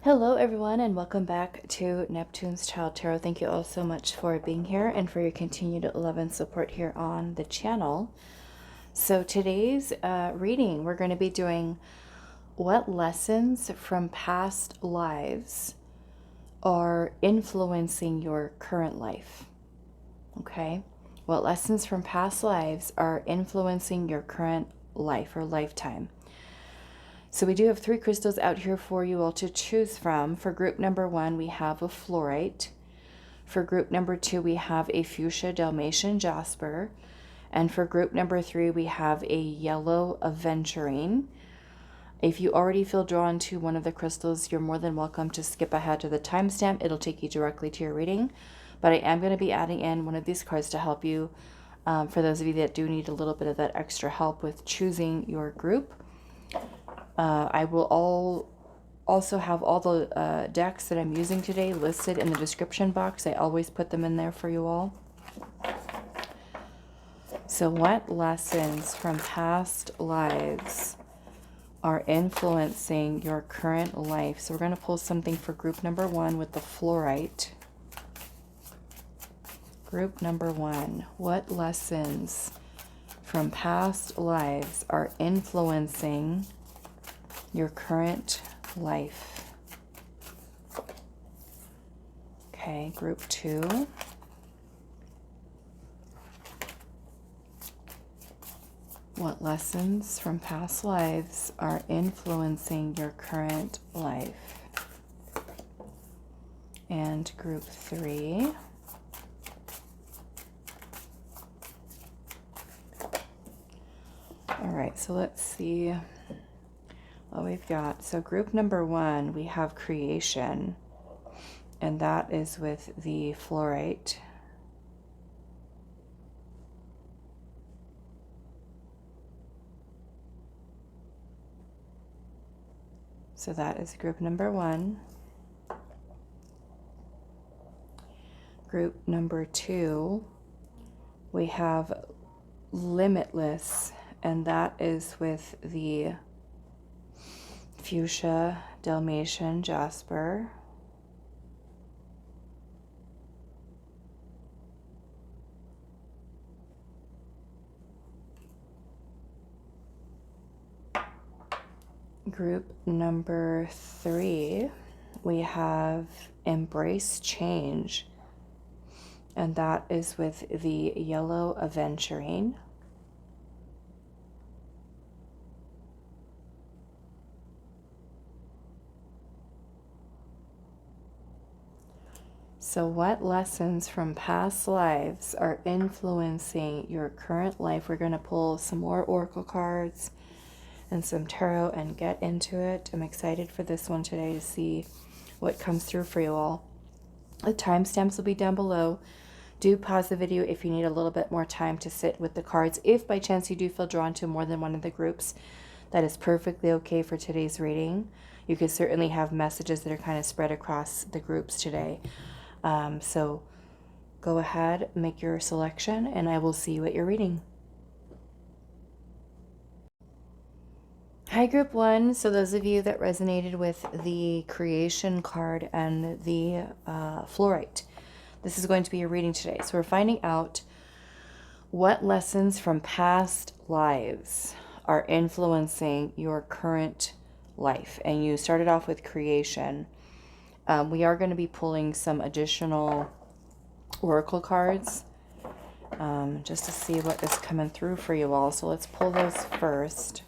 Hello everyone and welcome back to Neptune's Child Tarot. Thank you all so much for being here and for your continued love and support here on the channel. So today's reading, we're going to be doing what lessons from past lives are influencing your current life. Okay? What lessons from past lives are influencing your current life or lifetime. So we do have 3 crystals out here for you all to choose from. For group number 1, we have a Fluorite. For group number 2, we have a Fuchsia Dalmatian Jasper. And for group number 3, we have a yellow Aventurine. If you already feel drawn to one of the crystals, you're more than welcome to skip ahead to the timestamp. It'll take you directly to your reading. But I am going to be adding in one of these cards to help you, for those of you that do need a little bit of that extra help with choosing your group. I will also have all the decks that I'm using today listed in the description box. I always put them in there for you all. So what lessons from past lives are influencing your current life? So we're going to pull something for group number 1 with the Fluorite. Group number 1. What lessons from past lives are influencing your current life? Okay, group 2. What lessons from past lives are influencing your current life? And group 3. All right, so let's see what we've got. So group number 1, we have creation, and that is with the Fluorite. So that is group number 1. Group number 2, we have limitless, and that is with the Fuchsia Dalmatian Jasper. Group number 3, we have embrace change, and that is with the yellow Aventurine. So what lessons from past lives are influencing your current life? We're going to pull some more oracle cards and some tarot and get into it. I'm excited for this one today to see what comes through for you all. The timestamps will be down below. Do pause the video if you need a little bit more time to sit with the cards. If by chance you do feel drawn to more than one of the groups, that is perfectly okay for today's reading. You could certainly have messages that are kind of spread across the groups today. So go ahead, make your selection, and I will see you at your reading. Hi, group 1. So those of you that resonated with the creation card and the Fluorite, this is going to be your reading today. So we're finding out what lessons from past lives are influencing your current life. And you started off with creation. We are going to be pulling some additional oracle cards just to see what is coming through for you all. So let's pull those first.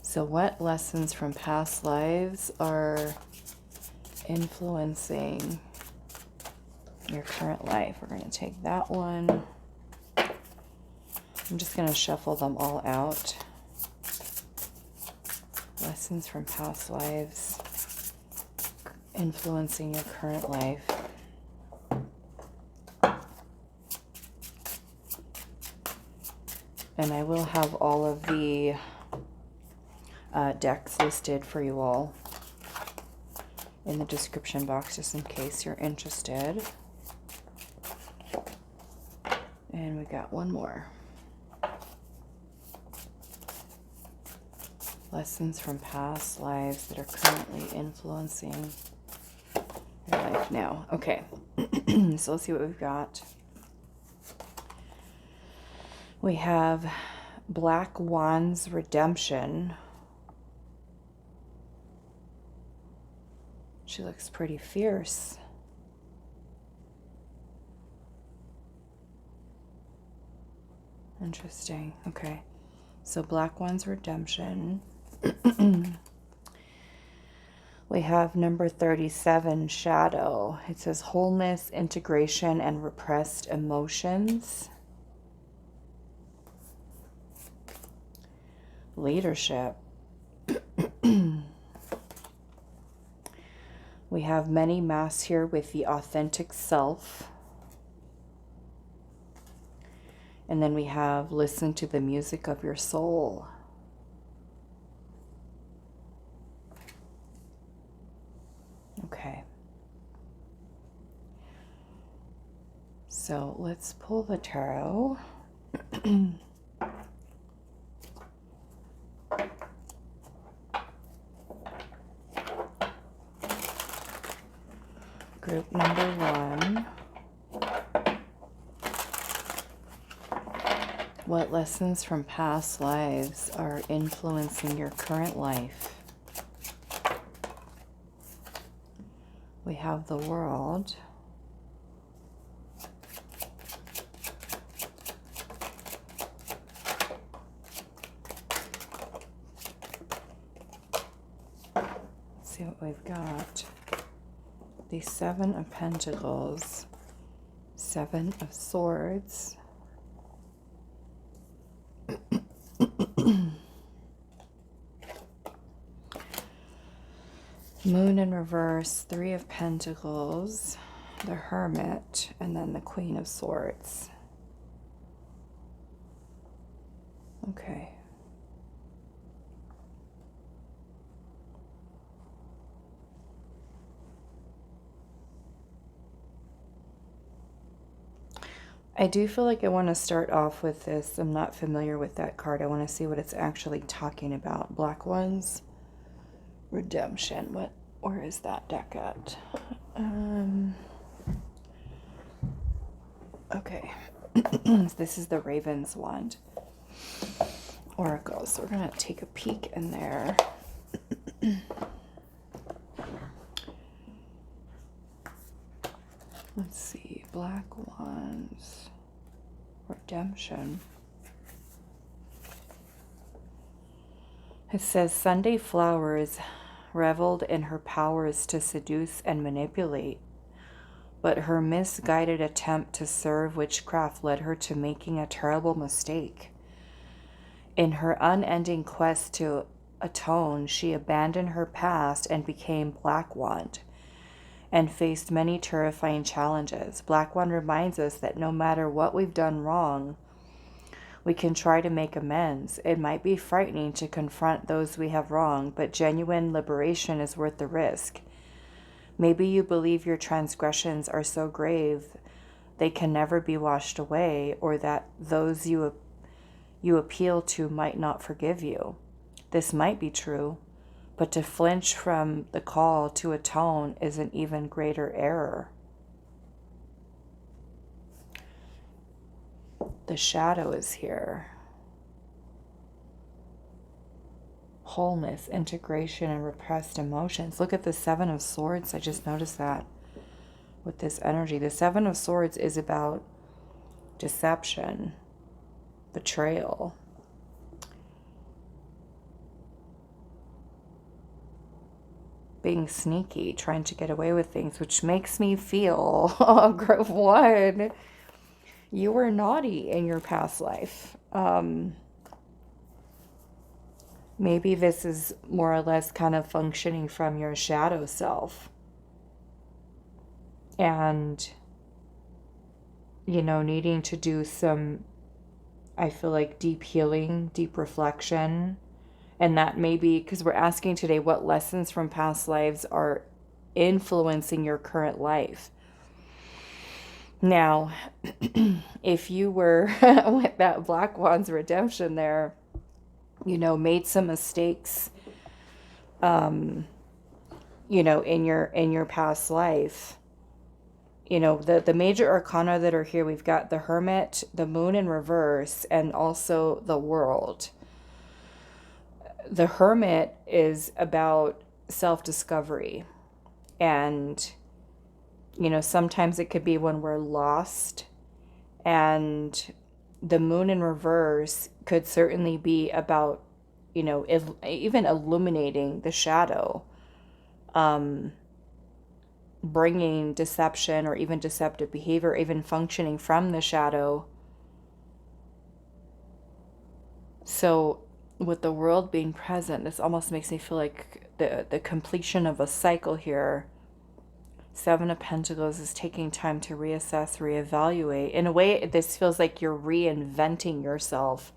So what lessons from past lives are influencing your current life? We're going to take that one. I'm just going to shuffle them all out. Lessons from past lives influencing your current life. And I will have all of the decks listed for you all in the description box just in case you're interested. And we got one more. Lessons from past lives that are currently influencing your life now. Okay, so let's see what we've got. We have Black Wand's Redemption. She looks pretty fierce. Interesting. Okay, so Black Wand's Redemption. We have number 37, Shadow. It says wholeness, integration, and repressed emotions. Leadership. We have many masks here with the authentic self. And then we have listen to the music of your soul. Okay. So let's pull the tarot. Group number 1. What lessons from past lives are influencing your current life? We have the World. Let's see what we've got. The 7 of Pentacles, 7 of Swords, Moon in reverse, 3 of Pentacles, the Hermit, and then the Queen of Swords. Okay. I do feel like I want to start off with this. I'm not familiar with that card. I want to see what it's actually talking about. Black Ones. Redemption. Where is that deck at? Okay. This is the Raven's Wand. Oracle. So we're going to take a peek in there. Let's see. Black Wands. Redemption. It says Sunday Flowers reveled in her powers to seduce and manipulate, but her misguided attempt to serve witchcraft led her to making a terrible mistake. In her unending quest to atone, she abandoned her past and became Black Wand and faced many terrifying challenges. Black Wand reminds us that no matter what we've done wrong, we can try to make amends. It might be frightening to confront those we have wronged, but genuine liberation is worth the risk. Maybe you believe your transgressions are so grave they can never be washed away, or that those you appeal to might not forgive you. This might be true, but to flinch from the call to atone is an even greater error. The Shadow is here. Wholeness, integration, and repressed emotions. Look at the 7 of Swords. I just noticed that with this energy. The 7 of Swords is about deception, betrayal. Being sneaky, trying to get away with things, which makes me feel, Group 1, you were naughty in your past life. Maybe this is more or less kind of functioning from your shadow self. And, you know, needing to do some, I feel like, deep healing, deep reflection. And that maybe, because we're asking today what lessons from past lives are influencing your current life. Now, if you were with that Black Wand's Redemption there, made some mistakes, in your past life. The major arcana that are here, we've got the Hermit, the Moon in reverse, and also the World. The Hermit is about self-discovery. And, sometimes it could be when we're lost. And the Moon in reverse could certainly be about, even illuminating the shadow. Bringing deception or even deceptive behavior, even functioning from the shadow. So with the World being present, this almost makes me feel like the completion of a cycle here. Seven of Pentacles is taking time to reassess, reevaluate. In a way, this feels like you're reinventing yourself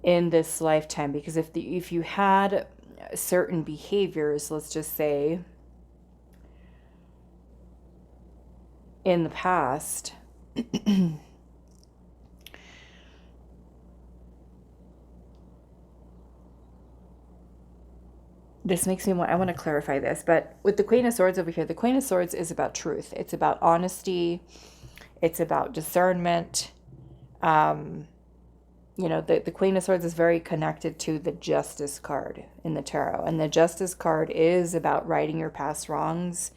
in this lifetime, because if you had certain behaviors, let's just say, in the past, this makes me want, I want to clarify this, but with the Queen of Swords over here, the Queen of Swords is about truth. It's about honesty. It's about discernment. The Queen of Swords is very connected to the Justice card in the tarot. And the Justice card is about righting your past wrongs.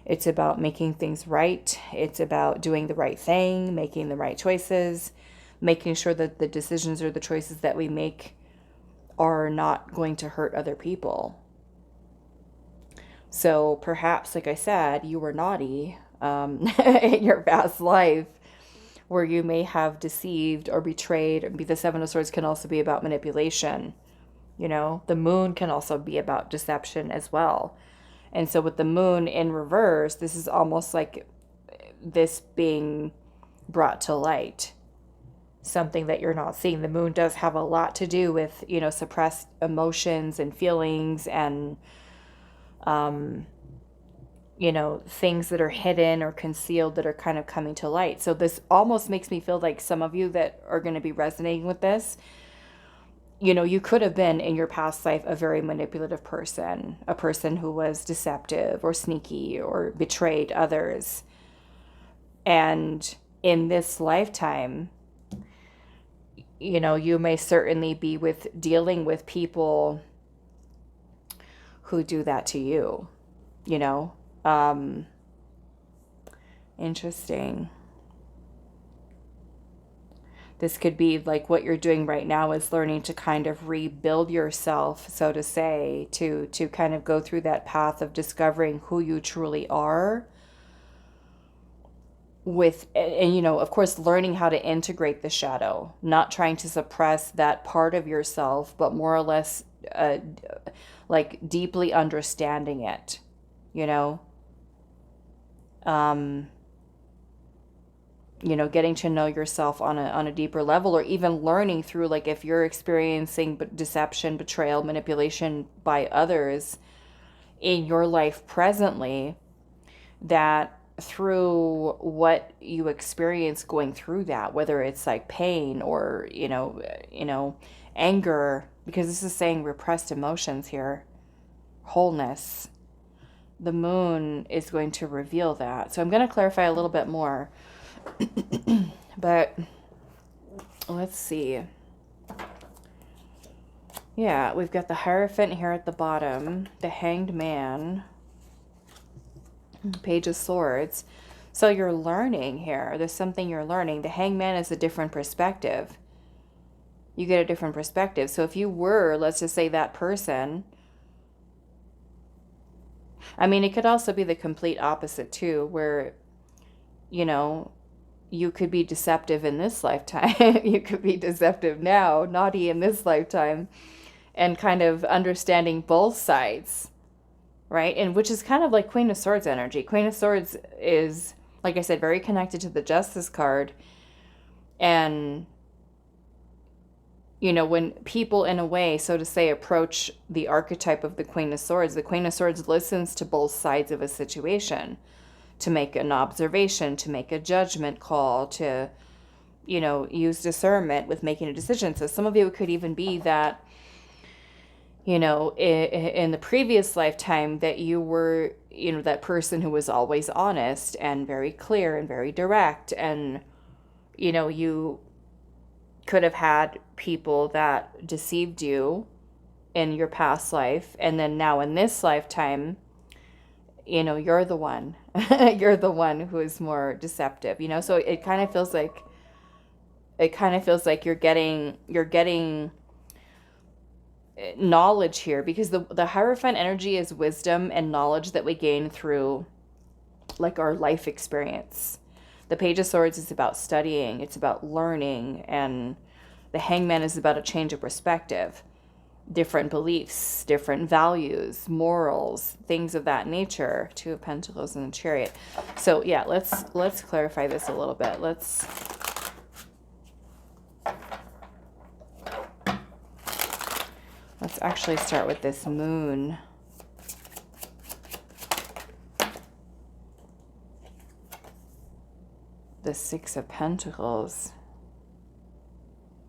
It's about making things right. It's about doing the right thing, making the right choices, making sure that the decisions or the choices that we make are not going to hurt other people. So perhaps, like I said, you were naughty in your past life, where you may have deceived or betrayed. The Seven of Swords can also be about manipulation. The Moon can also be about deception as well. And so with the Moon in reverse, this is almost like this being brought to light. Something that you're not seeing. The Moon does have a lot to do with, suppressed emotions and feelings and, things that are hidden or concealed that are kind of coming to light. So this almost makes me feel like some of you that are going to be resonating with this, you could have been in your past life a very manipulative person, a person who was deceptive or sneaky or betrayed others. And in this lifetime, you may certainly be dealing with people who do that to you, interesting. This could be like what you're doing right now is learning to kind of rebuild yourself, so to say, to kind of go through that path of discovering who you truly are. And of course, learning how to integrate the shadow, not trying to suppress that part of yourself, but more or less like deeply understanding it, getting to know yourself on a deeper level, or even learning through, like, if you're experiencing deception, betrayal, manipulation by others in your life presently, that through what you experience going through that, whether it's like pain or, anger, because this is saying repressed emotions here, wholeness, the Moon is going to reveal that. So I'm going to clarify a little bit more. But let's see. Yeah, we've got the Hierophant here at the bottom, the Hanged Man, Page of Swords. So you're learning here. There's something you're learning. The Hanged Man is a different perspective. You get a different perspective. So if you were, let's just say, that person, it could also be the complete opposite too, where, you could be deceptive in this lifetime. You could be deceptive now, naughty in this lifetime, and kind of understanding both sides, right? And which is kind of like Queen of Swords energy. Queen of Swords is, like I said, very connected to the Justice card. And, when people, in a way, so to say, approach the archetype of the Queen of Swords listens to both sides of a situation, to make an observation, to make a judgment call, to, use discernment with making a decision. So some of you, it could even be that, in the previous lifetime, that you were, that person who was always honest and very clear and very direct. And, you could have had people that deceived you in your past life. And then now in this lifetime, you're the one, you're the one who is more deceptive, so it kind of feels like, you're getting knowledge here, because the Hierophant energy is wisdom and knowledge that we gain through like our life experience. The Page of Swords is about studying, it's about learning, and the Hangman is about a change of perspective, different beliefs, different values, morals, things of that nature. Two of Pentacles and the Chariot. So yeah, let's clarify this a little bit. Let's actually start with this Moon. The Six of Pentacles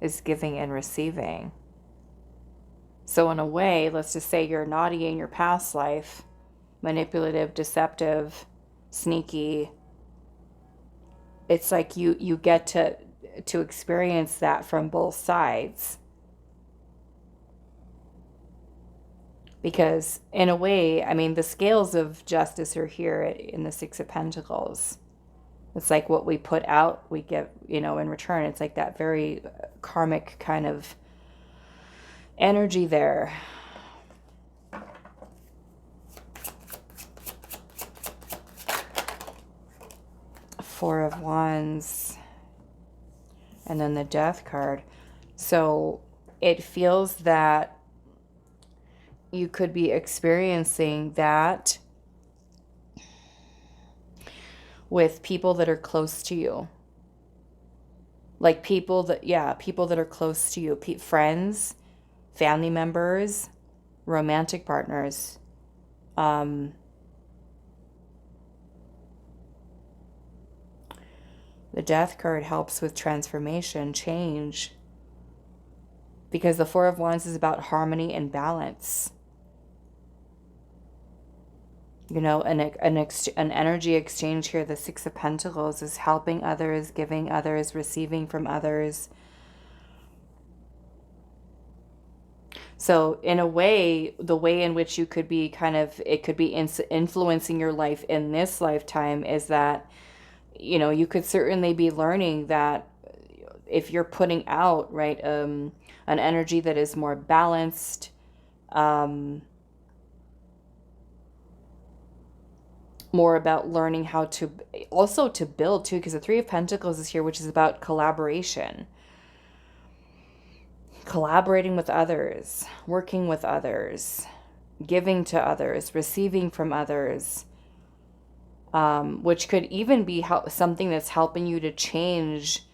is giving and receiving. So in a way, let's just say you're naughty in your past life, manipulative, deceptive, sneaky. It's like you get to experience that from both sides. Because in a way, I mean, the scales of justice are here in the Six of Pentacles. It's like what we put out, we get, in return. It's like that very karmic kind of energy there. Four of Wands. And then the Death card. So it feels that you could be experiencing that with people that are close to you. Like people that are close to you. Friends, family members, romantic partners. The Death card helps with transformation, change. Because the Four of Wands is about harmony and balance. An energy exchange here. The Six of Pentacles is helping others, giving others, receiving from others. So in a way, the way in which you could be it could be influencing your life in this lifetime is that, you could certainly be learning that if you're putting out, right, an energy that is more balanced, more about learning how to also to build too, because the Three of Pentacles is here, which is about collaboration, collaborating with others, working with others, giving to others, receiving from others, which could even be something that's helping you to change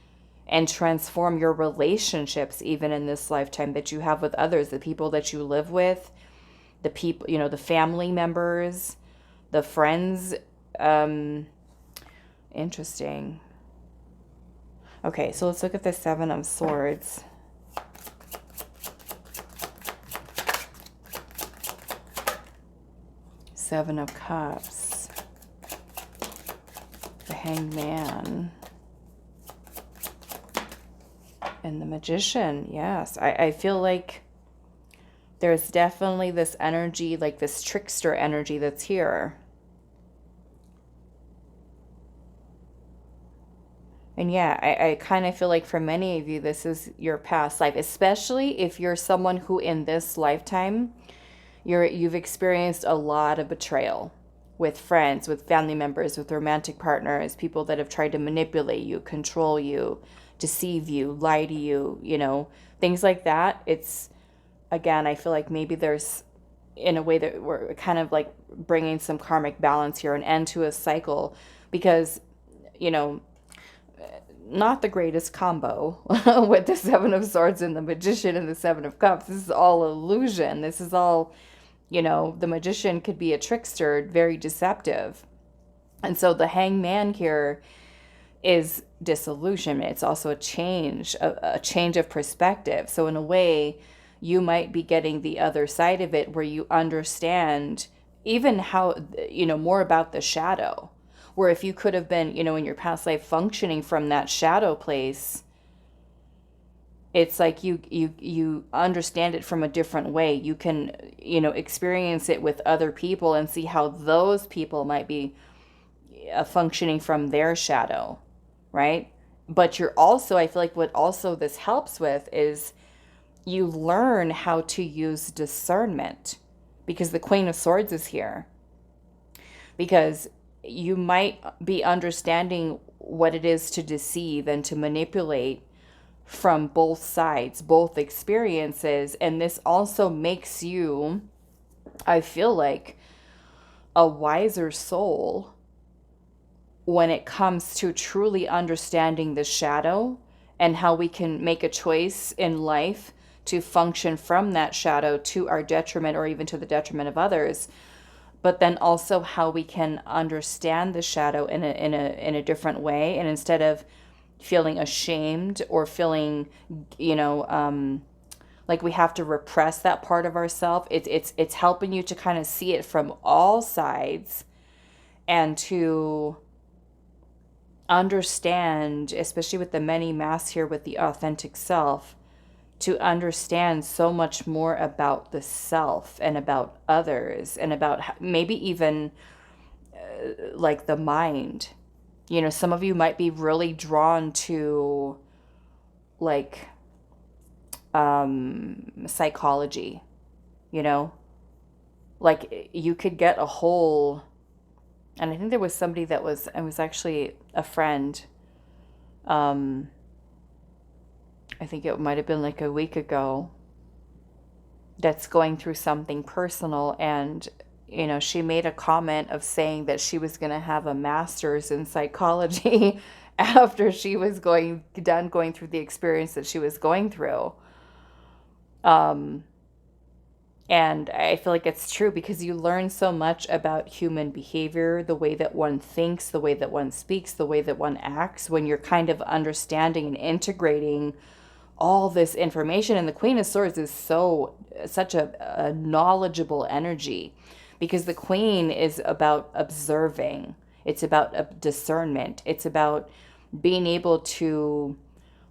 and transform your relationships even in this lifetime that you have with others, the people that you live with, the people, the family members, the friends. Interesting. Okay, so let's look at the Seven of Swords. Seven of Cups. The Hanged Man. And the Magician. Yes, I feel like there's definitely this energy, like this trickster energy that's here. And yeah, I kind of feel like for many of you, this is your past life, especially if you're someone who in this lifetime, you've experienced a lot of betrayal with friends, with family members, with romantic partners, people that have tried to manipulate you, control you, deceive you, lie to you, things like that. It's, again, I feel like maybe there's, in a way that we're kind of like bringing some karmic balance here, an end to a cycle, because, not the greatest combo with the Seven of Swords and the Magician and the Seven of Cups. This is all illusion. This is all, the Magician could be a trickster, very deceptive. And so the Hanged Man here is disillusionment. It's also a change of perspective. So in a way, you might be getting the other side of it where you understand even how, more about the shadow. Where if you could have been, in your past life functioning from that shadow place, it's like you understand it from a different way. You can, experience it with other people and see how those people might be functioning from their shadow, right? But you're also, I feel like what also this helps with is you learn how to use discernment, because the Queen of Swords is here. Because you might be understanding what it is to deceive and to manipulate from both sides, both experiences. And this also makes you, I feel like, a wiser soul when it comes to truly understanding the shadow and how we can make a choice in life to function from that shadow to our detriment or even to the detriment of others. But then also how we can understand the shadow in a different way, and instead of feeling ashamed or feeling, like we have to repress that part of ourselves, it's helping you to kind of see it from all sides and to understand, especially with the many masks here with the authentic self, to understand so much more about the self and about others and about maybe even like the mind. Some of you might be really drawn to like psychology, like you could get a whole, and I think there was somebody that was, it was actually a friend, I think it might have been like a week ago, that's going through something personal. And, she made a comment of saying that she was going to have a master's in psychology after she was done going through the experience that she was going through. And I feel like it's true, because you learn so much about human behavior, the way that one thinks, the way that one speaks, the way that one acts, when you're kind of understanding and integrating all this information. And the Queen of Swords is such a knowledgeable energy, because the Queen is about observing. It's about discernment. It's about being able to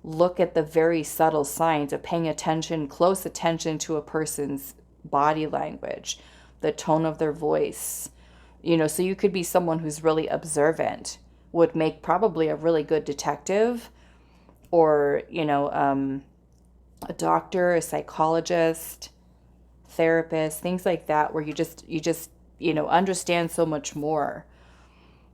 look at the very subtle signs of paying attention, close attention to a person's body language, the tone of their voice. So you could be someone who's really observant, would make probably a really good detective, or, a doctor, a psychologist, therapist, things like that, where you just understand so much more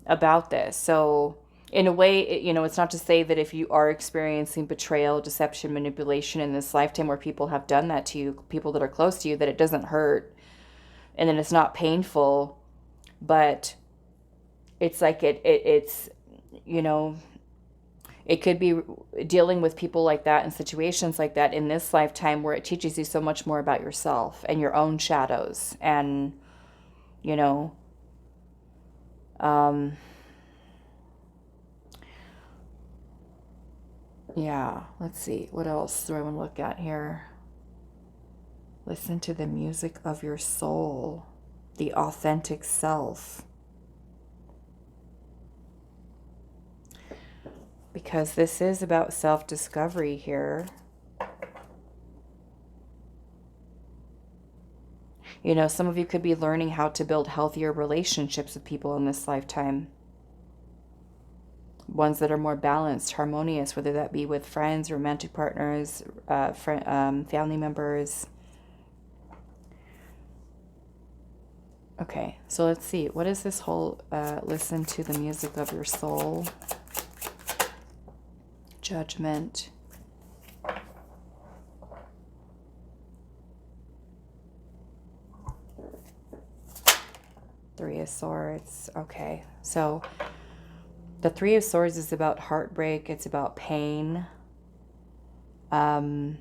about this. So in a way, it's not to say that if you are experiencing betrayal, deception, manipulation in this lifetime, where people have done that to you, people that are close to you, that it doesn't hurt and then it's not painful. But it's like it's it could be dealing with people like that and situations like that in this lifetime, where it teaches you so much more about yourself and your own shadows. And, yeah, let's see. What else do I want to look at here? Listen to the music of your soul, the authentic self. Because this is about self-discovery here. Some of you could be learning how to build healthier relationships with people in this lifetime. Ones that are more balanced, harmonious, whether that be with friends, romantic partners, family members. Okay, so let's see. What is this whole listen to the music of your soul? Judgment. Three of Swords. Okay, so the Three of Swords is about heartbreak. It's about pain. Pain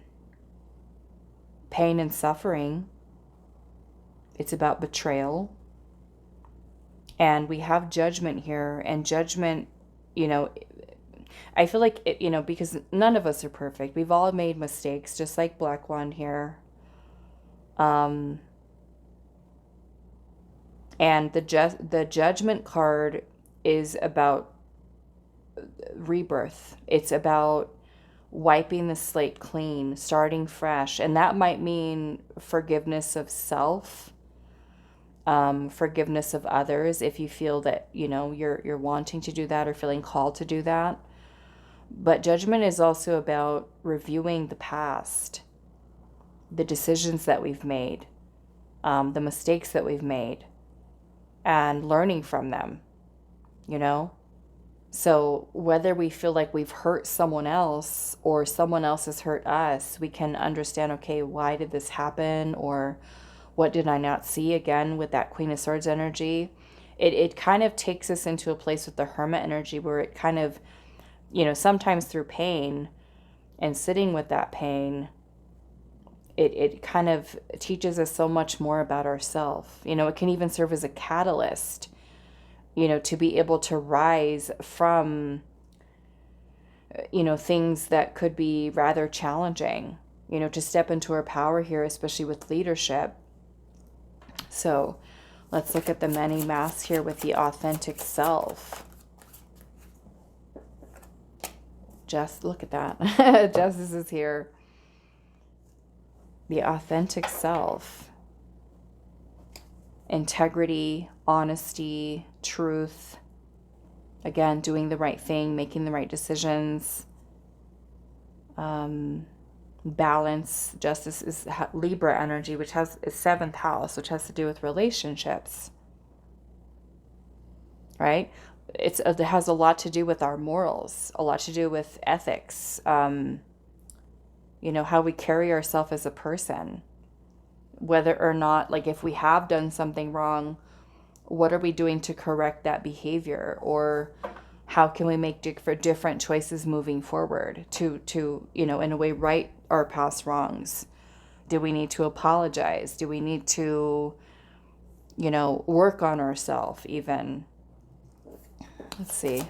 and suffering. It's about betrayal. And we have Judgment here. And Judgment, I feel like, it, because none of us are perfect. We've all made mistakes, just like Black Wand here. And the Judgment card is about rebirth. It's about wiping the slate clean, starting fresh. And that might mean forgiveness of self, forgiveness of others if you feel that, you're wanting to do that or feeling called to do that. But Judgment is also about reviewing the past, the decisions that we've made, the mistakes that we've made, and learning from them, So whether we feel like we've hurt someone else or someone else has hurt us, we can understand, okay, why did this happen? Or what did I not see? Again, with that Queen of Swords energy, it kind of takes us into a place with the Hermit energy where it kind of, sometimes through pain and sitting with that pain, it kind of teaches us so much more about ourselves. It can even serve as a catalyst, to be able to rise from, things that could be rather challenging, to step into our power here, especially with leadership. So let's look at the many masks here with the authentic self. Just look at that. Justice is here. The authentic self. Integrity, honesty, truth. Again, doing the right thing, making the right decisions. Balance. Justice is Libra energy, which is 7th house, which has to do with relationships. Right? It has a lot to do with our morals, a lot to do with ethics, how we carry ourselves as a person, whether or not, like if we have done something wrong, what are we doing to correct that behavior, or how can we make different choices moving forward to in a way right our past wrongs? Do we need to apologize? Do we need to, work on ourselves even? Let's see.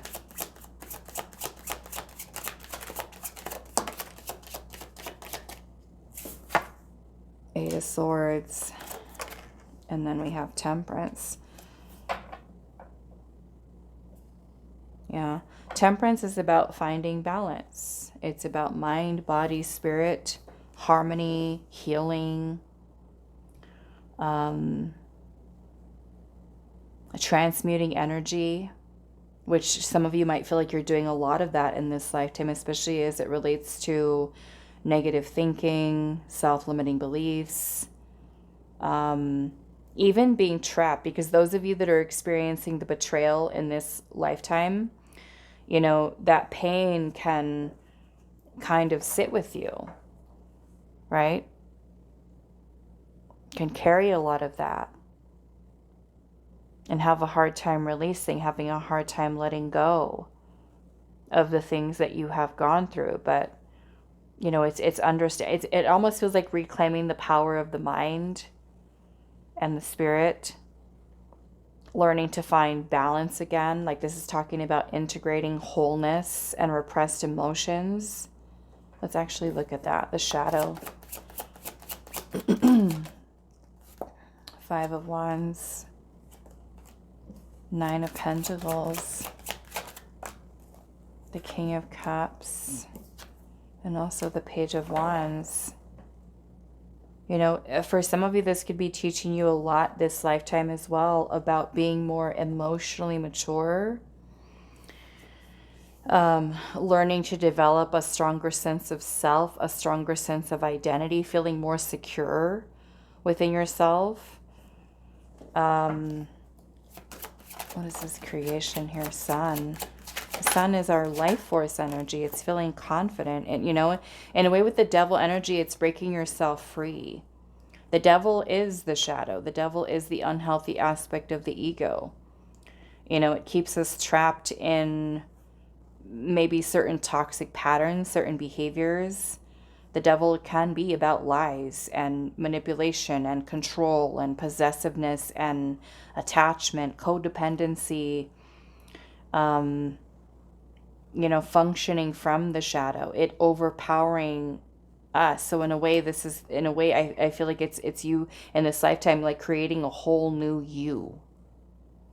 Eight of Swords. And then we have Temperance. Yeah. Temperance is about finding balance. It's about mind, body, spirit, harmony, healing, transmuting energy, which some of you might feel like you're doing a lot of that in this lifetime, especially as it relates to negative thinking, self-limiting beliefs, even being trapped, because those of you that are experiencing the betrayal in this lifetime, that pain can kind of sit with you, right? Can carry a lot of that and have a hard time releasing, having a hard time letting go of the things that you have gone through. But, it almost feels like reclaiming the power of the mind and the spirit, learning to find balance again. Like this is talking about integrating wholeness and repressed emotions. Let's actually look at that. The shadow. 5 of Wands. 9 of Pentacles. The King of Cups. And also the Page of Wands. For some of you, this could be teaching you a lot this lifetime as well about being more emotionally mature, learning to develop a stronger sense of self, a stronger sense of identity, feeling more secure within yourself. What is this creation here? Sun. The sun is our life force energy. It's feeling confident. And, in a way with the devil energy, it's breaking yourself free. The devil is the shadow. The devil is the unhealthy aspect of the ego. It keeps us trapped in maybe certain toxic patterns, certain behaviors. The devil can be about lies and manipulation and control and possessiveness and attachment, codependency, you know, functioning from the shadow, it overpowering us. So in a way, this is, in a way, I feel like it's you in this lifetime, like creating a whole new you,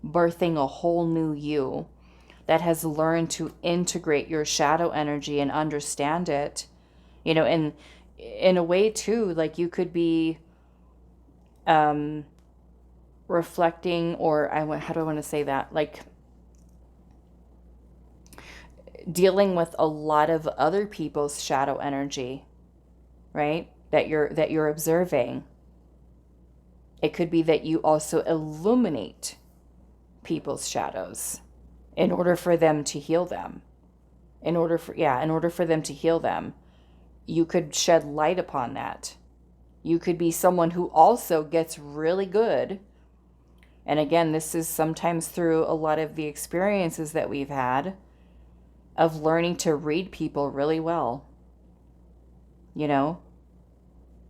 birthing a whole new you that has learned to integrate your shadow energy and understand it, you know, and in a way too, like you could be reflecting, or how do I want to say that? Like dealing with a lot of other people's shadow energy, right? That you're observing. It could be that you also illuminate people's shadows in order for them to heal them. In order for them to heal them, you could shed light upon that. You could be someone who also gets really good. And again, this is sometimes through a lot of the experiences that we've had of learning to read people really well, you know?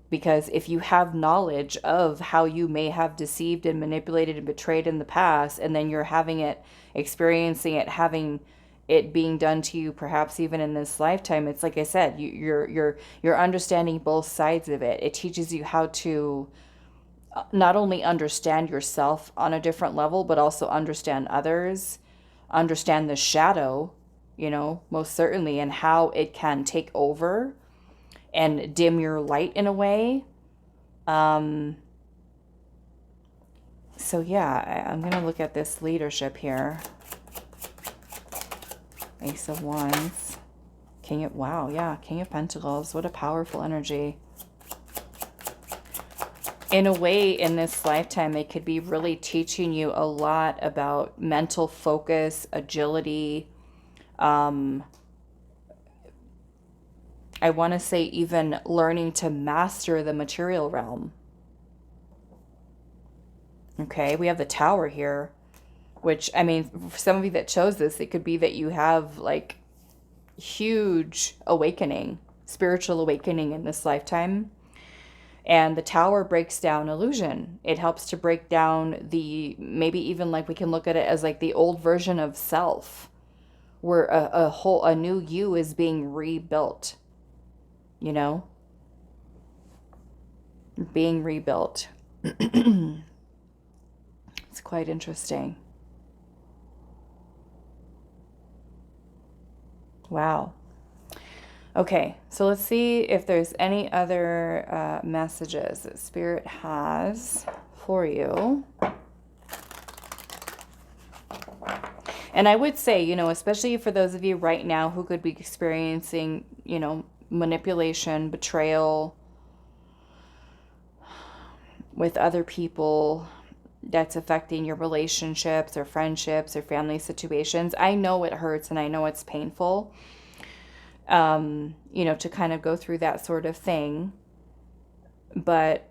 Because if you have knowledge of how you may have deceived and manipulated and betrayed in the past, and then you're having it, experiencing it, having it being done to you, perhaps even in this lifetime, it's like I said, you're understanding both sides of it. It teaches you how to not only understand yourself on a different level, but also understand others, understand the shadow, you know, most certainly, and how it can take over and dim your light in a way. So yeah, I'm going to look at this leadership here. Ace of Wands. King of Pentacles. What a powerful energy. In a way, in this lifetime, it could be really teaching you a lot about mental focus, agility. I want to say even learning to master the material realm. Okay, we have the Tower here, which, I mean, for some of you that chose this, it could be that you have like huge awakening, spiritual awakening in this lifetime. And the Tower breaks down illusion. It helps to break down maybe even like we can look at it as like the old version of self, where a new you is being rebuilt, you know, being rebuilt. It's quite interesting. Wow. Okay, so let's see if there's any other messages that Spirit has for you. And I would say, you know, especially for those of you right now who could be experiencing, you know, manipulation, betrayal with other people that's affecting your relationships or friendships or family situations. I know it hurts and I know it's painful. You know, to kind of go through that sort of thing. But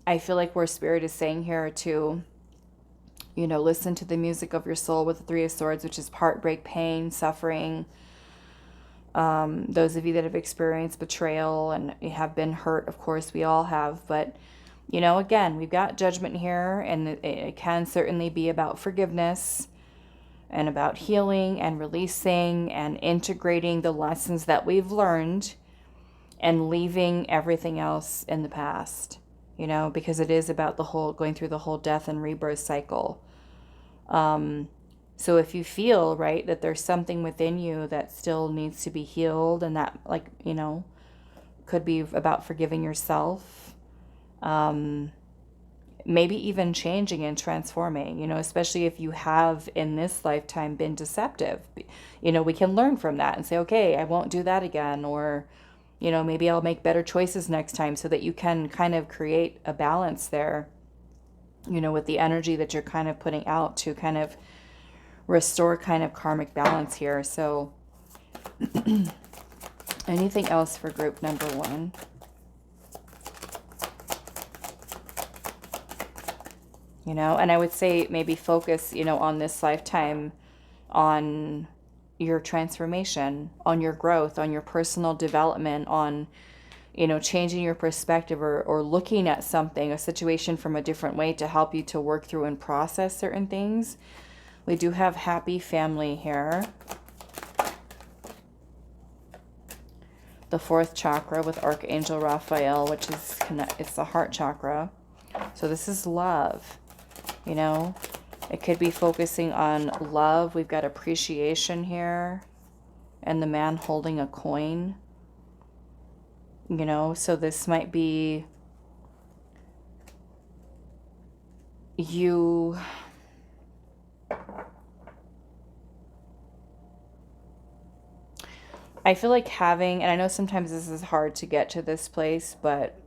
I feel like where Spirit is saying here to, you know, listen to the music of your soul with the Three of Swords, which is heartbreak, pain, suffering. Those of you that have experienced betrayal and have been hurt, of course, we all have. But, you know, again, we've got Judgment here, and it can certainly be about forgiveness and about healing and releasing and integrating the lessons that we've learned and leaving everything else in the past, you know, because it is about the whole, going through the whole death and rebirth cycle. So if you feel, right, that there's something within you that still needs to be healed, and that, like, you know, could be about forgiving yourself, maybe even changing and transforming, you know, especially if you have in this lifetime been deceptive, you know, we can learn from that and say, okay, I won't do that again. Or, you know, maybe I'll make better choices next time, so that you can kind of create a balance there, you know, with the energy that you're kind of putting out to kind of restore kind of karmic balance here. So anything else for group number 1? You know, and I would say maybe focus, you know, on this lifetime, on your transformation, on your growth, on your personal development, on, you know, changing your perspective, or looking at something, a situation from a different way to help you to work through and process certain things. We do have happy family here. the 4th chakra with Archangel Raphael, which is, it's the heart chakra. So this is love, you know. It could be focusing on love. We've got appreciation here. And the man holding a coin. You know, so this might be you... I feel like having, and I know sometimes this is hard to get to this place, but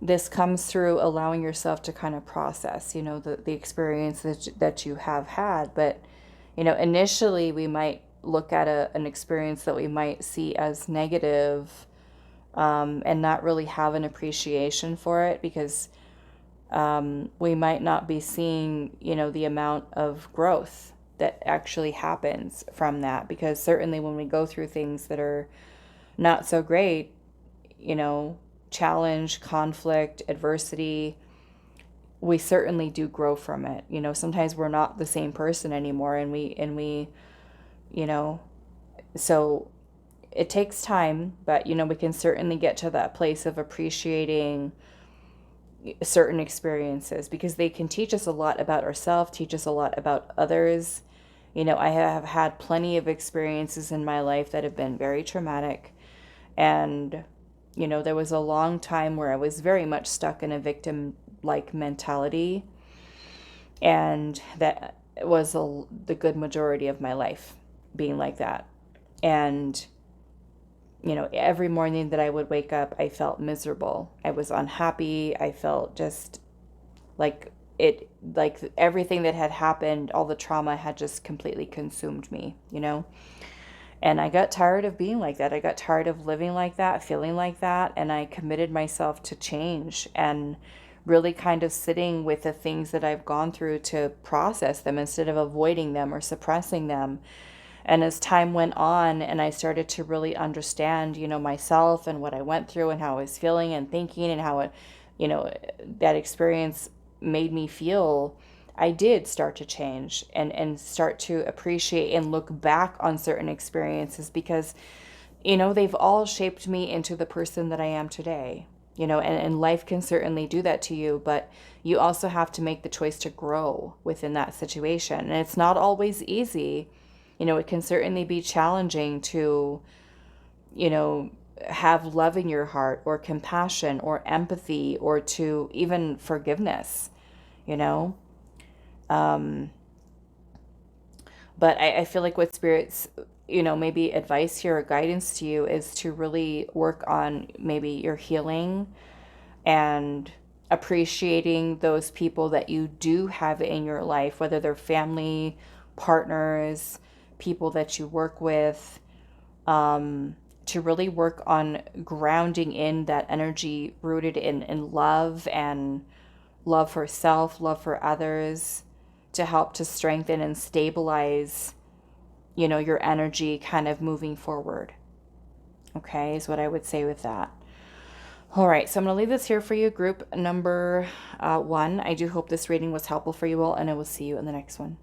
this comes through allowing yourself to kind of process, you know, the experience that you have had. But, you know, initially we might look at an experience that we might see as negative, and not really have an appreciation for it, because we might not be seeing, you know, the amount of growth that actually happens from that. Because certainly when we go through things that are not so great, you know, challenge, conflict, adversity, we certainly do grow from it. You know, sometimes we're not the same person anymore, and we, you know, so it takes time, but, you know, we can certainly get to that place of appreciating certain experiences, because they can teach us a lot about ourselves, teach us a lot about others. You know, I have had plenty of experiences in my life that have been very traumatic. And, you know, there was a long time where I was very much stuck in a victim-like mentality. And that was the good majority of my life being like that. And, you know, every morning that I would wake up, I felt miserable. I was unhappy. I felt just like everything that had happened, all the trauma had just completely consumed me, you know? And I got tired of being like that. I got tired of living like that, feeling like that. And I committed myself to change and really kind of sitting with the things that I've gone through to process them instead of avoiding them or suppressing them. And as time went on and I started to really understand, you know, myself and what I went through and how I was feeling and thinking and how it, you know, that experience made me feel, I did start to change and start to appreciate and look back on certain experiences, because, you know, they've all shaped me into the person that I am today. You know, and life can certainly do that to you, but you also have to make the choice to grow within that situation. And it's not always easy. You know, it can certainly be challenging to, you know, have love in your heart or compassion or empathy or to even forgiveness, you know. But I feel like what spirits, you know, maybe advice here or guidance to you is to really work on maybe your healing and appreciating those people that you do have in your life, whether they're family, partners, people that you work with, to really work on grounding in that energy rooted in love and love for self, love for others, to help to strengthen and stabilize, you know, your energy kind of moving forward. Okay, is what I would say with that. All right, so I'm going to leave this here for you, group number 1. I do hope this reading was helpful for you all, and I will see you in the next one.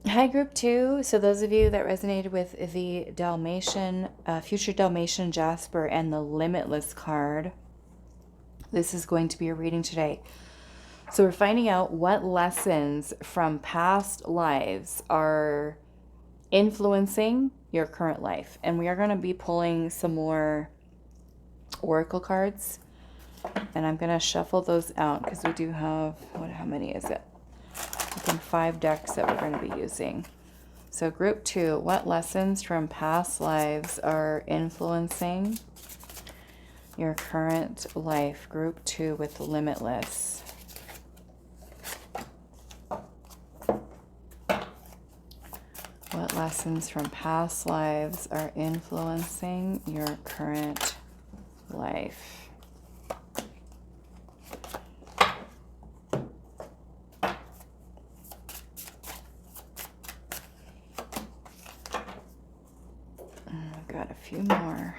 Hi, group 2. So those of you that resonated with the Dalmatian, future Dalmatian Jasper and the Limitless card, this is going to be a reading today. So we're finding out what lessons from past lives are influencing your current life. And we are going to be pulling some more oracle cards. And I'm going to shuffle those out because we do have, how many is it? I think 5 decks that we're going to be using. So group 2, what lessons from past lives are influencing your current life? Group 2 with Limitless. What lessons from past lives are influencing your current life? I've got a few more.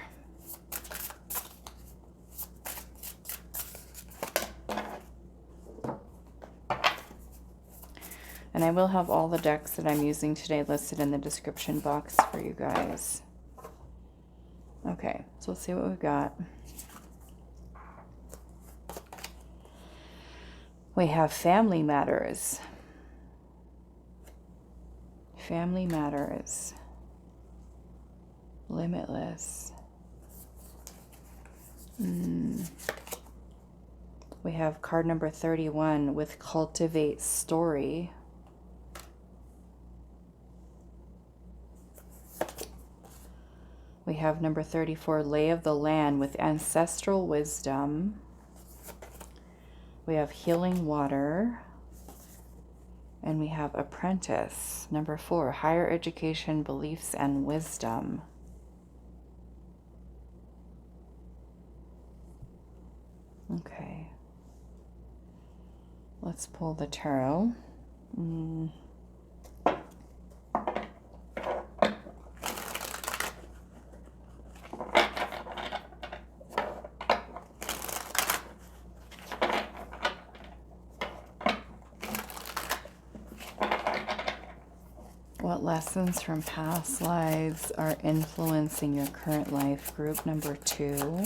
And I will have all the decks that I'm using today listed in the description box for you guys. Okay, so let's see what we've got. We have family matters. Family matters. Limitless. We have card number 31 with cultivate story. We have number 34, lay of the land with ancestral wisdom. We have healing water. And we have apprentice. Number 4, higher education, beliefs, and wisdom. Okay. Let's pull the tarot. What lessons from past lives are influencing your current life? Group number 2.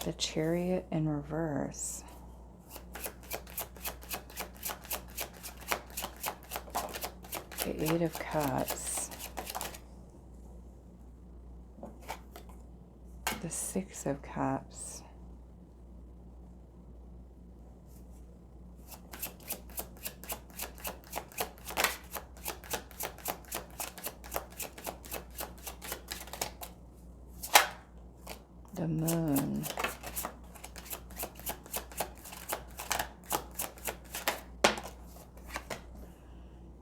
The Chariot in reverse. The 8 of Cups. The 6 of Cups. The Moon.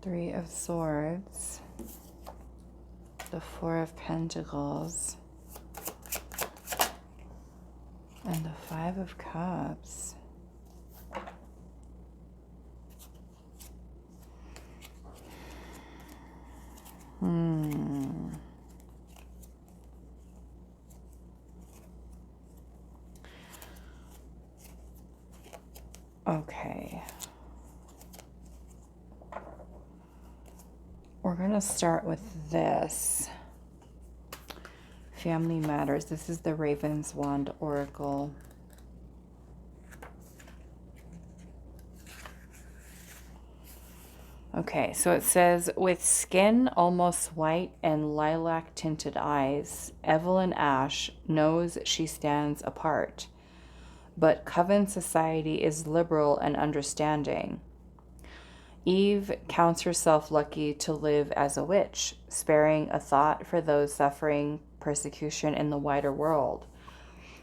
Three of Swords. The 4 of Pentacles. And the 5 of Cups. Okay. We're going to start with this. Family Matters. This is the Raven's Wand Oracle. Okay, so it says, with skin almost white and lilac tinted eyes, Evelyn Ash knows she stands apart. But Coven society is liberal and understanding. Eve counts herself lucky to live as a witch, sparing a thought for those suffering persecution in the wider world.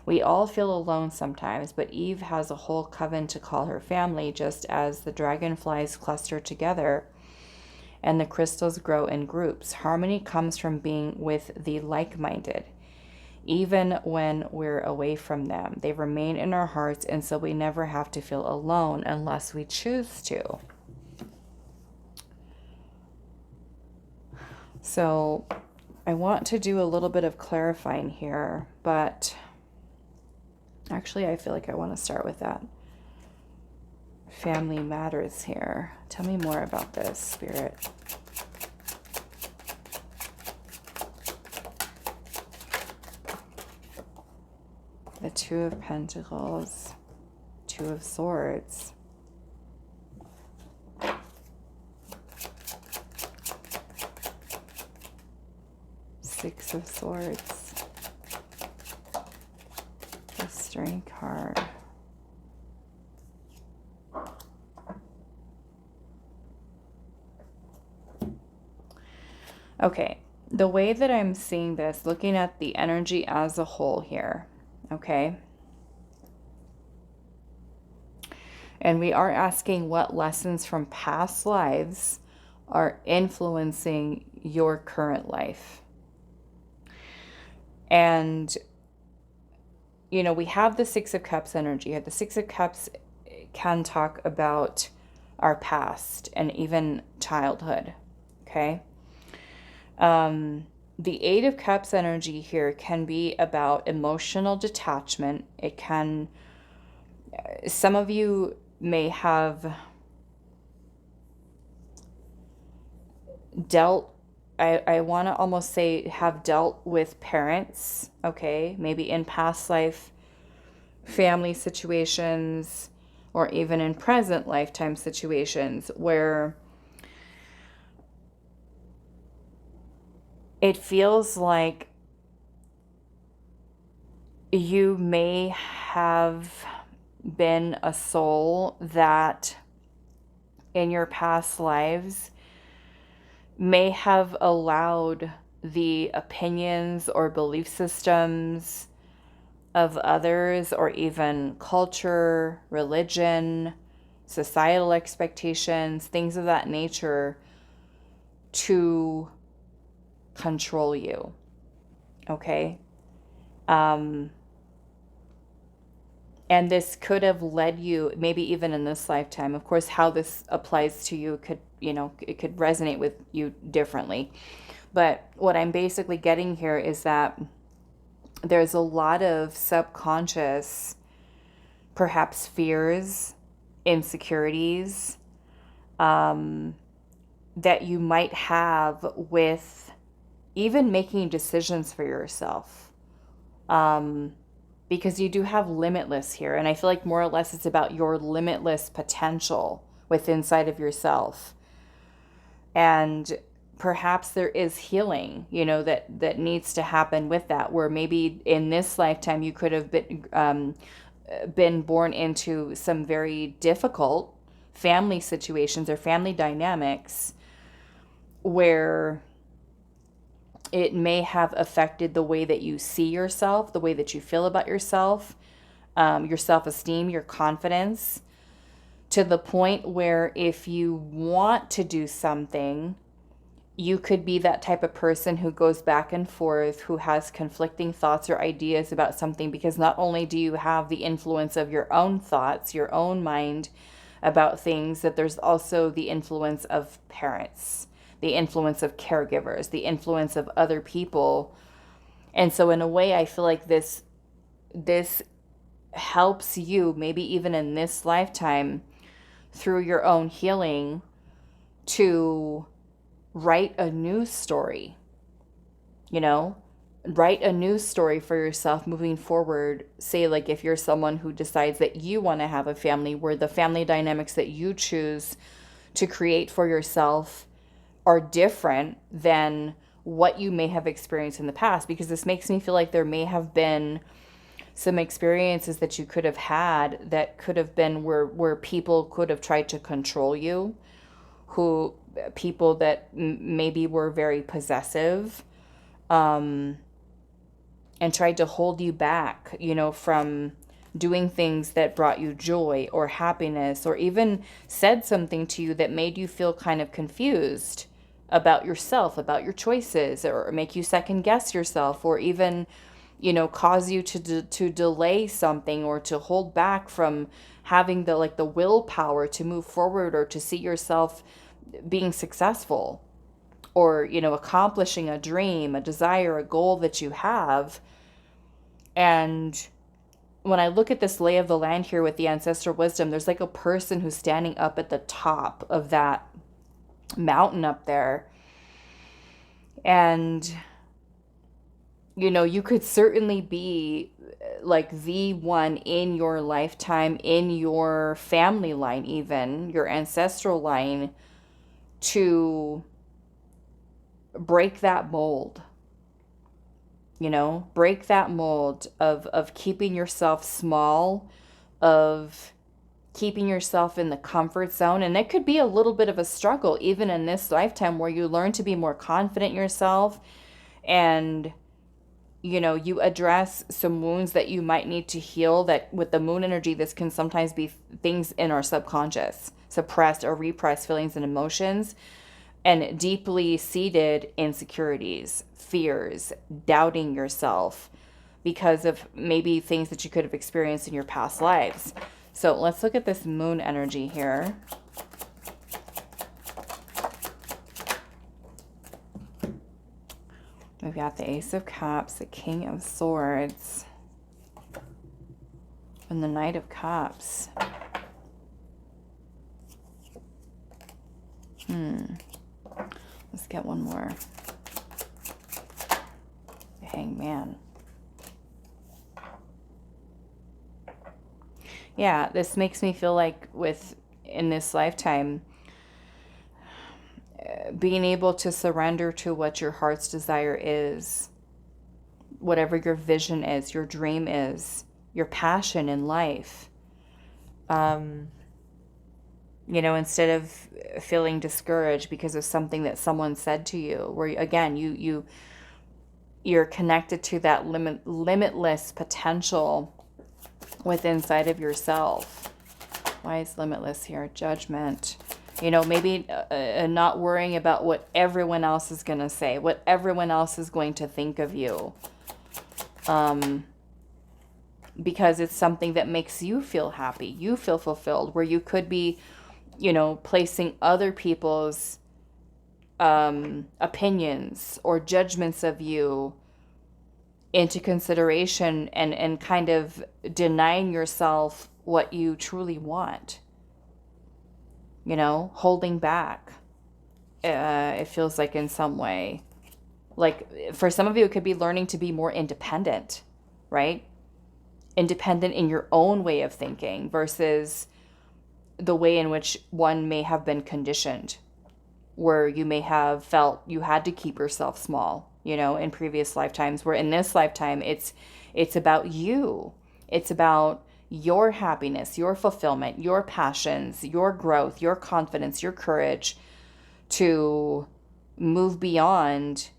We all feel alone sometimes, but Eve has a whole coven to call her family, just as the dragonflies cluster together and the crystals grow in groups. Harmony comes from being with the like-minded. Even when we're away from them, they remain in our hearts, and so we never have to feel alone unless we choose to. So I want to do a little bit of clarifying here, but actually I feel like I want to start with that. Family Matters here. Tell me more about this, Spirit. The 2 of Pentacles, 2 of Swords. Six of Swords. The Strength card. Okay, the way that I'm seeing this, looking at the energy as a whole here, okay? And we are asking what lessons from past lives are influencing your current life. And, you know, we have the 6 of Cups energy here. The 6 of Cups can talk about our past and even childhood, okay? The 8 of Cups energy here can be about emotional detachment. It can, some of you may have dealt, I want to almost say have dealt with parents, okay, maybe in past life family situations, or even in present lifetime situations where it feels like you may have been a soul that in your past lives may have allowed the opinions or belief systems of others, or even culture, religion, societal expectations, things of that nature, to control you. Okay? And this could have led you, maybe even in this lifetime. Of course, how this applies to you could, it could resonate with you differently. But what I'm basically getting here is that there's a lot of subconscious, perhaps fears, insecurities, that you might have with even making decisions for yourself. Because you do have limitless here. And I feel like more or less it's about your limitless potential within inside of yourself. And perhaps there is healing, that needs to happen with that, where maybe in this lifetime you could have been born into some very difficult family situations or family dynamics where it may have affected the way that you see yourself, the way that you feel about yourself, your self-esteem, your confidence, to the point where if you want to do something, you could be that type of person who goes back and forth, who has conflicting thoughts or ideas about something, because not only do you have the influence of your own thoughts, your own mind about things, that there's also the influence of parents, the influence of caregivers, the influence of other people. And so in a way, I feel like this helps you, maybe even in this lifetime, through your own healing, to write a new story, write a new story for yourself moving forward. Say, like, if you're someone who decides that you want to have a family, where the family dynamics that you choose to create for yourself are different than what you may have experienced in the past, because this makes me feel like there may have been some experiences that you could have had that could have been where people could have tried to control you, people that maybe were very possessive, and tried to hold you back, from doing things that brought you joy or happiness, or even said something to you that made you feel kind of confused about yourself, about your choices, or make you second guess yourself, or even, cause you to delay something, or to hold back from having the willpower to move forward, or to see yourself being successful, or, accomplishing a dream, a desire, a goal that you have. And when I look at this lay of the land here with the ancestral wisdom, there's like a person who's standing up at the top of that mountain up there. And, you could certainly be like the one in your lifetime, in your family line, even your ancestral line, to break that mold. Break that mold of keeping yourself small, of keeping yourself in the comfort zone. And it could be a little bit of a struggle, even in this lifetime, where you learn to be more confident in yourself, and, you address some wounds that you might need to heal. That with the moon energy, this can sometimes be things in our subconscious, suppressed or repressed feelings and emotions, and deeply seated insecurities, fears, doubting yourself because of maybe things that you could have experienced in your past lives. So let's look at this moon energy here. We've got the Ace of Cups, the King of Swords, and the Knight of Cups. Let's get one more. Hangman. Yeah, this makes me feel like in this lifetime, being able to surrender to what your heart's desire is, whatever your vision is, your dream is, your passion in life. You know, instead of feeling discouraged because of something that someone said to you, where again, you're connected to that limitless potential within inside of yourself. Why is limitless here? Judgment. You know, maybe not worrying about what everyone else is going to say, what everyone else is going to think of you. Because it's something that makes you feel happy. You feel fulfilled, where you could be, you know, placing other people's opinions or judgments of you into consideration and kind of denying yourself what you truly want. You know, holding back. It feels like in some way. Like for some of you, it could be learning to be more independent, right? Independent in your own way of thinking versus the way in which one may have been conditioned, where you may have felt you had to keep yourself small, you know, in previous lifetimes, where in this lifetime, it's about you. It's about your happiness, your fulfillment, your passions, your growth, your confidence, your courage to move beyond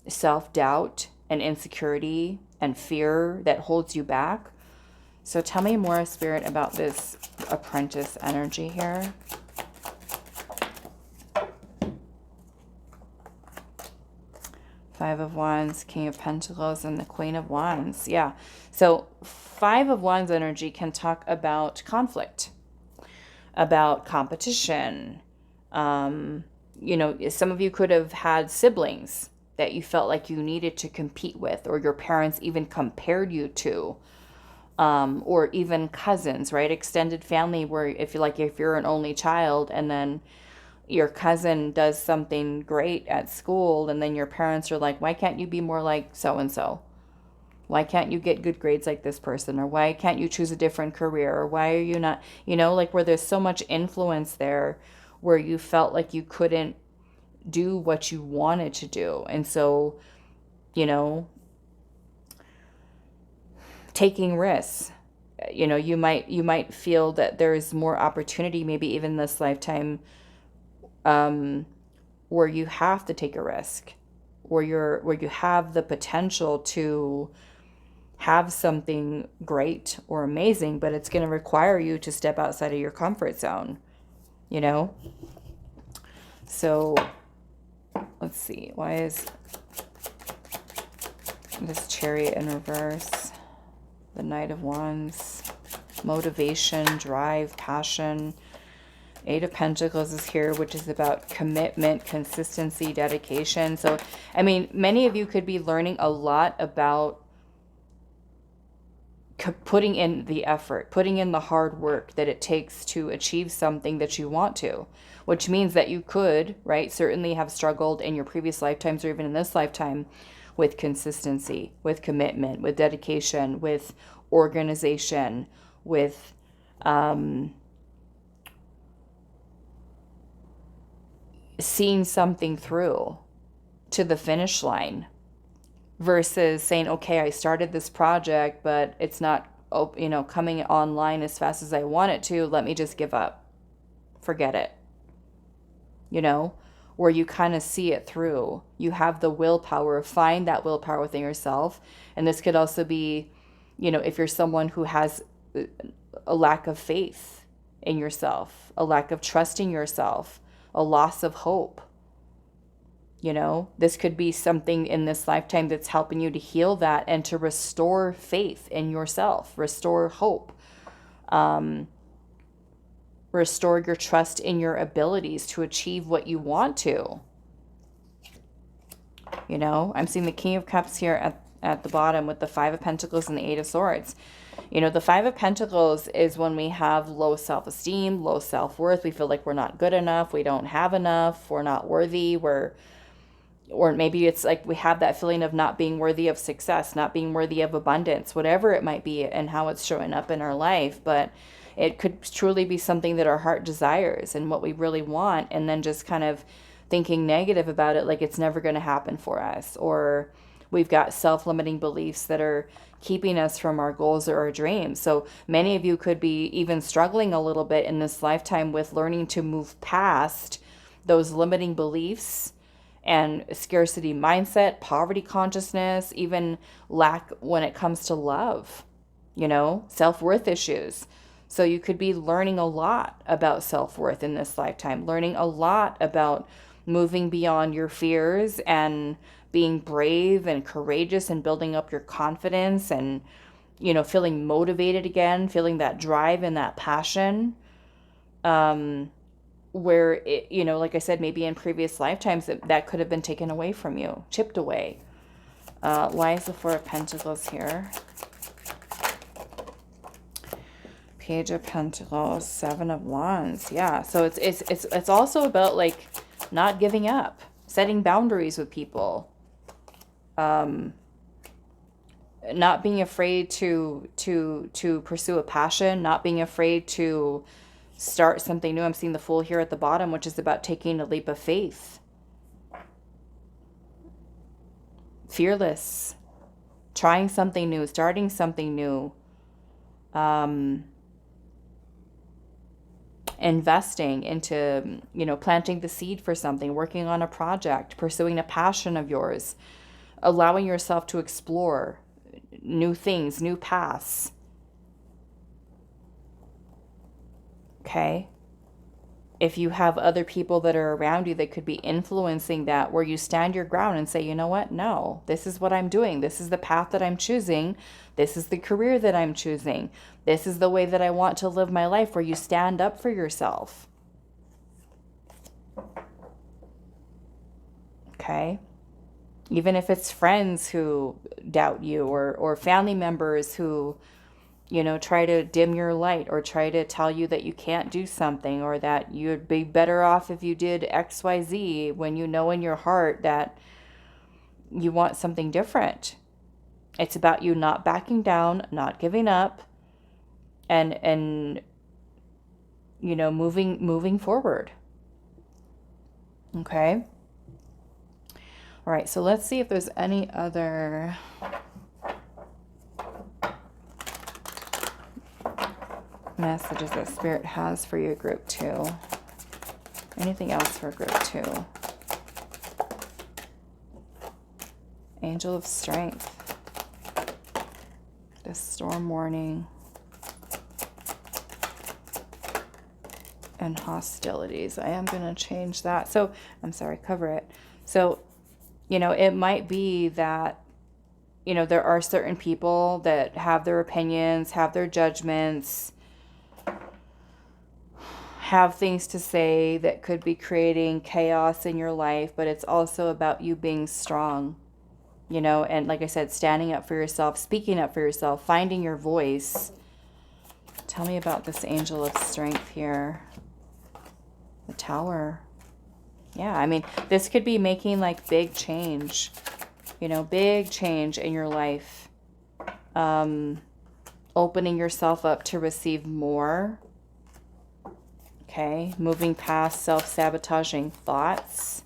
self-doubt and insecurity and fear that holds you back. So tell me more, Spirit, about this apprentice energy here. Five of Wands, King of Pentacles, and the Queen of Wands. Yeah. So Five of Wands energy can talk about conflict, about competition. You know, some of you could have had siblings that you felt like you needed to compete with, or your parents even compared you to. Or even cousins, right? Extended family, where if you're an only child and then your cousin does something great at school, and then your parents are like, why can't you be more like so-and-so? Why can't you get good grades like this person? Or why can't you choose a different career? Or why are you not, you know, like where there's so much influence there where you felt like you couldn't do what you wanted to do. And so, you know, taking risks, you know, you might feel that there's more opportunity, maybe even this lifetime, where you have to take a risk, where you have the potential to have something great or amazing, but it's going to require you to step outside of your comfort zone, you know? So let's see, why is this Chariot in reverse? The Knight of Wands, motivation, drive, passion. Eight of Pentacles is here, which is about commitment, consistency, dedication. So, I mean, many of you could be learning a lot about putting in the effort, putting in the hard work that it takes to achieve something that you want to, which means that you could, right, certainly have struggled in your previous lifetimes or even in this lifetime with consistency, with commitment, with dedication, with organization, with seeing something through to the finish line versus saying, okay, I started this project, but it's not, you know, coming online as fast as I want it to. Let me just give up. Forget it. You know, where you kind of see it through. You have the willpower, find that willpower within yourself. And this could also be, you know, if you're someone who has a lack of faith in yourself, a lack of trusting yourself, a loss of hope. You know, this could be something in this lifetime that's helping you to heal that and to restore faith in yourself, restore hope, restore your trust in your abilities to achieve what you want to. You know, I'm seeing the King of Cups here at the bottom with the Five of Pentacles and the Eight of Swords. You know, the Five of Pentacles is when we have low self-esteem, low self-worth. We feel like we're not good enough. We don't have enough. We're not worthy. Or maybe it's like we have that feeling of not being worthy of success, not being worthy of abundance, whatever it might be and how it's showing up in our life. But it could truly be something that our heart desires and what we really want, and then just kind of thinking negative about it, like it's never going to happen for us, or we've got self-limiting beliefs that are keeping us from our goals or our dreams. So many of you could be even struggling a little bit in this lifetime with learning to move past those limiting beliefs and scarcity mindset, poverty consciousness, even lack when it comes to love, you know, self-worth issues. So you could be learning a lot about self-worth in this lifetime, learning a lot about moving beyond your fears and being brave and courageous and building up your confidence and, you know, feeling motivated again, feeling that drive and that passion. Where, it, you know, like I said, maybe in previous lifetimes that could have been taken away from you, chipped away. Why is the Four of Pentacles here? Page of Pentacles, Seven of Wands. Yeah, so it's also about like not giving up, setting boundaries with people, not being afraid to pursue a passion, not being afraid to start something new. I'm seeing the Fool here at the bottom, which is about taking a leap of faith. Fearless, trying something new, starting something new, investing into, you know, planting the seed for something, working on a project, pursuing a passion of yours, allowing yourself to explore new things, new paths. Okay? If you have other people that are around you that could be influencing that, where you stand your ground and say, you know what? No, this is what I'm doing. This is the path that I'm choosing. This is the career that I'm choosing. This is the way that I want to live my life, where you stand up for yourself. Okay? Even if it's friends who doubt you, or family members who, you know, try to dim your light, or try to tell you that you can't do something, or that you'd be better off if you did XYZ, when you know in your heart that you want something different. It's about you not backing down, not giving up, and you know, moving forward. Okay? All right, so let's see if there's any other messages that Spirit has for you, Group 2. Anything else for Group 2? Angel of Strength. The storm warning. And hostilities. I am going to change that. So, I'm sorry, cover it. So, you know, it might be that, you know, there are certain people that have their opinions, have their judgments, have things to say that could be creating chaos in your life, but it's also about you being strong, you know, and like I said, standing up for yourself, speaking up for yourself, finding your voice. Tell me about this Angel of Strength here. The Tower. Yeah, I mean, this could be making like big change, you know, big change in your life. Opening yourself up to receive more. Okay, moving past self-sabotaging thoughts.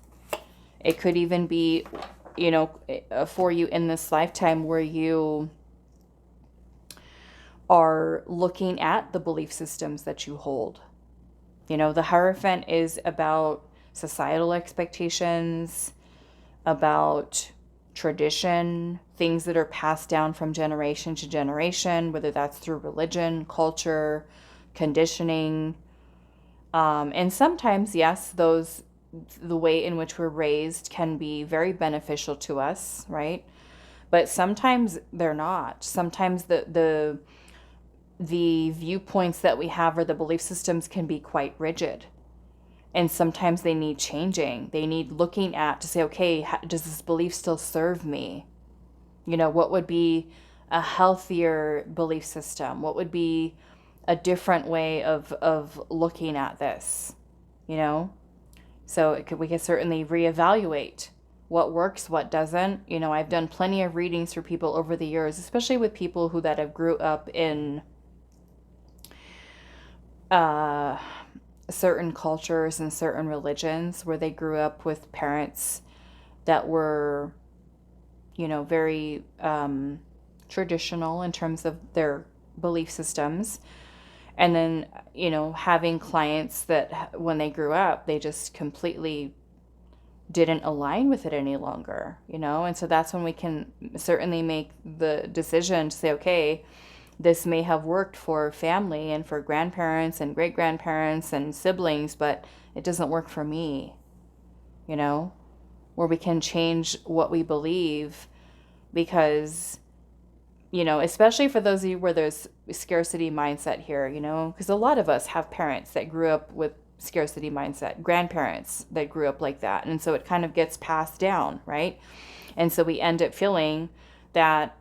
It could even be, you know, for you in this lifetime, where you are looking at the belief systems that you hold. You know, the Hierophant is about societal expectations, about tradition, things that are passed down from generation to generation, whether that's through religion, culture, conditioning. And sometimes, yes, the way in which we're raised can be very beneficial to us, right? But sometimes they're not. Sometimes the viewpoints that we have, or the belief systems, can be quite rigid. And sometimes they need changing. They need looking at to say, okay, does this belief still serve me? You know, what would be a healthier belief system? What would be a different way of looking at this, you know? So we could certainly reevaluate what works, what doesn't. You know, I've done plenty of readings for people over the years, especially with people that have grew up in certain cultures and certain religions, where they grew up with parents that were, you know, very traditional in terms of their belief systems. And then, you know, having clients that when they grew up, they just completely didn't align with it any longer, you know? And so that's when we can certainly make the decision to say, okay, this may have worked for family and for grandparents and great grandparents and siblings, but it doesn't work for me, you know? Where we can change what we believe, because, you know, especially for those of you where there's scarcity mindset here, you know, because a lot of us have parents that grew up with scarcity mindset, grandparents that grew up like that. And so it kind of gets passed down, right? And so we end up feeling that,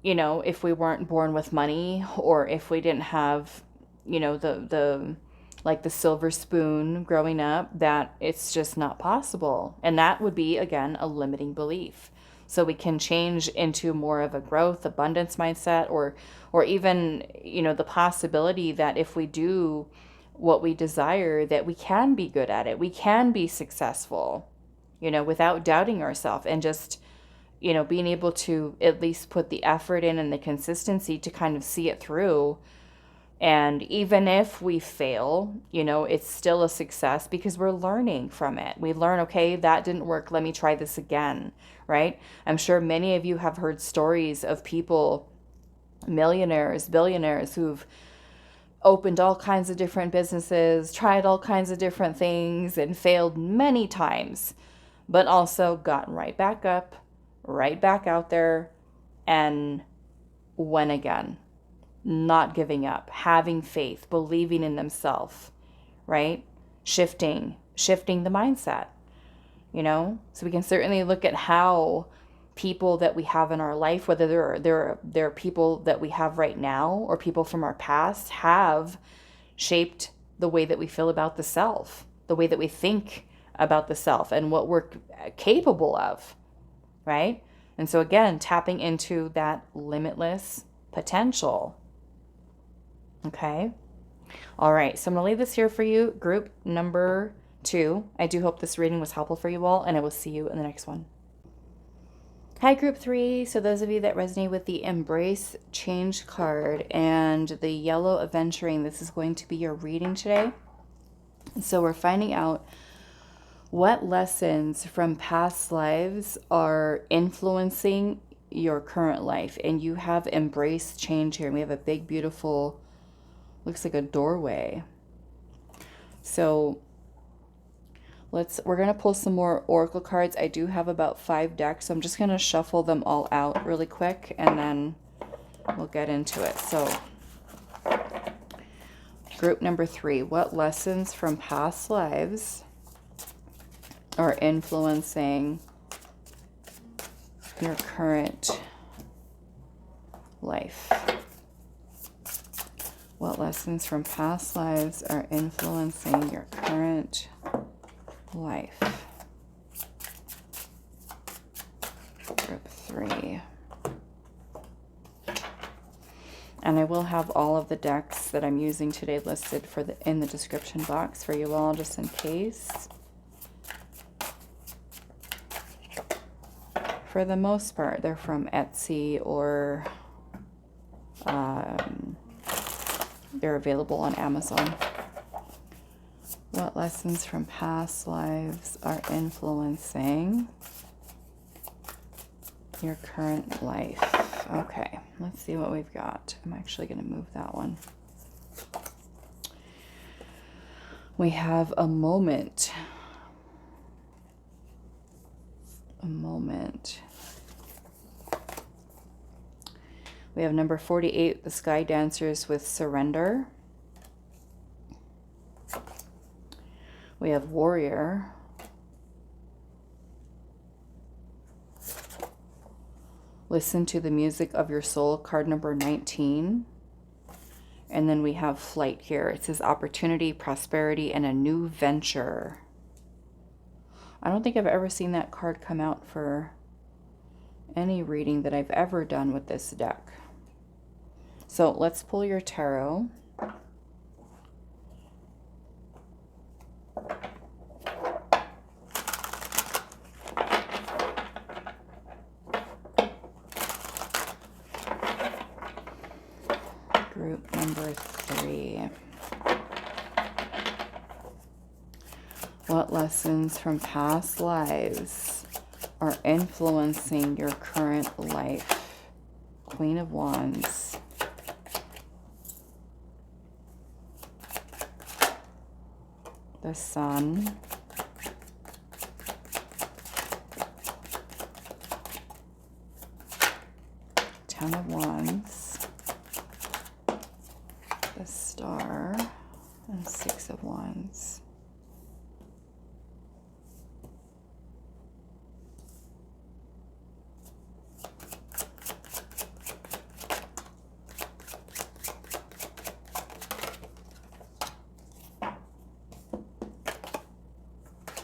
you know, if we weren't born with money, or if we didn't have, you know, the like the silver spoon growing up, that it's just not possible. And that would be, again, a limiting belief. So we can change into more of a growth, abundance mindset, or even, you know, the possibility that if we do what we desire, that we can be good at it. We can be successful, you know, without doubting ourselves, and just, you know, being able to at least put the effort in and the consistency to kind of see it through. And even if we fail, you know, it's still a success because we're learning from it. We learn, okay, that didn't work. Let me try this again, right? I'm sure many of you have heard stories of people, millionaires, billionaires, who've opened all kinds of different businesses, tried all kinds of different things, and failed many times, but also gotten right back up, right back out there, and went again. Not giving up, having faith, believing in themselves, right? Shifting the mindset, you know? So we can certainly look at how people that we have in our life, whether they're people that we have right now or people from our past, have shaped the way that we feel about the self, the way that we think about the self, and what we're capable of, right? And so again, tapping into that limitless potential. Okay. All right. So I'm going to leave this here for you. Group number 2. I do hope this reading was helpful for you all, and I will see you in the next one. Hi, group 3. So those of you that resonate with the Embrace Change card and the yellow Aventurine, this is going to be your reading today. So we're finding out what lessons from past lives are influencing your current life. And you have embraced change here. And we have a big, beautiful, looks like a doorway. So we're going to pull some more oracle cards. I do have about 5 decks, so I'm just going to shuffle them all out really quick, and then we'll get into it. So group number 3, what lessons from past lives are influencing your current life? What lessons from past lives are influencing your current life? Group 3. And I will have all of the decks that I'm using today listed in the description box for you all, just in case. For the most part, they're from Etsy, or they're available on Amazon. What lessons from past lives are influencing your current life? Okay, let's see what we've got. I'm actually going to move that one. We have a moment. A moment. We have number 48, the Sky Dancers with Surrender. We have Warrior. Listen to the music of your soul, card number 19. And then we have flight here. It says opportunity, prosperity, and a new venture. I don't think I've ever seen that card come out for any reading that I've ever done with this deck. So let's pull your tarot. Group number 3. What lessons from past lives are influencing your current life? Queen of Wands. The Sun. Ten of Wands. The Star. And Six of Wands.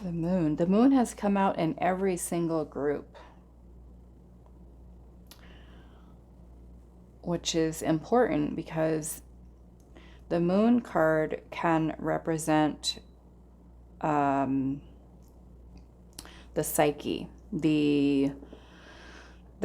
The Moon. The Moon has come out in every single group, which is important because the Moon card can represent the psyche, the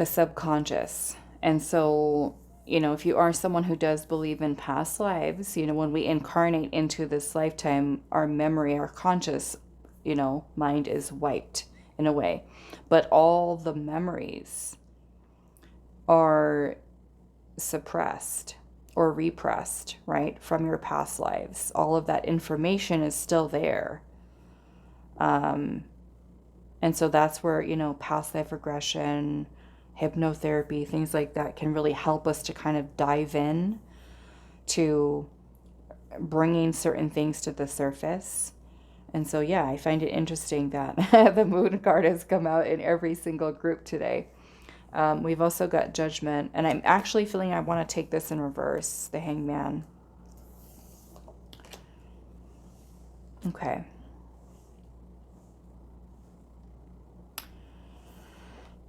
subconscious. And so, you know, if you are someone who does believe in past lives, you know, when we incarnate into this lifetime, our memory, our conscious, you know, mind is wiped in a way. But all the memories are suppressed or repressed, right, from your past lives. All of that information is still there. And so that's where, you know, past life regression, hypnotherapy, things like that can really help us to kind of dive in to bringing certain things to the surface. And so, yeah, I find it interesting that the Moon card has come out in every single group today. We've also got Judgment, and I'm actually feeling I want to take this in reverse, the Hangman. Okay.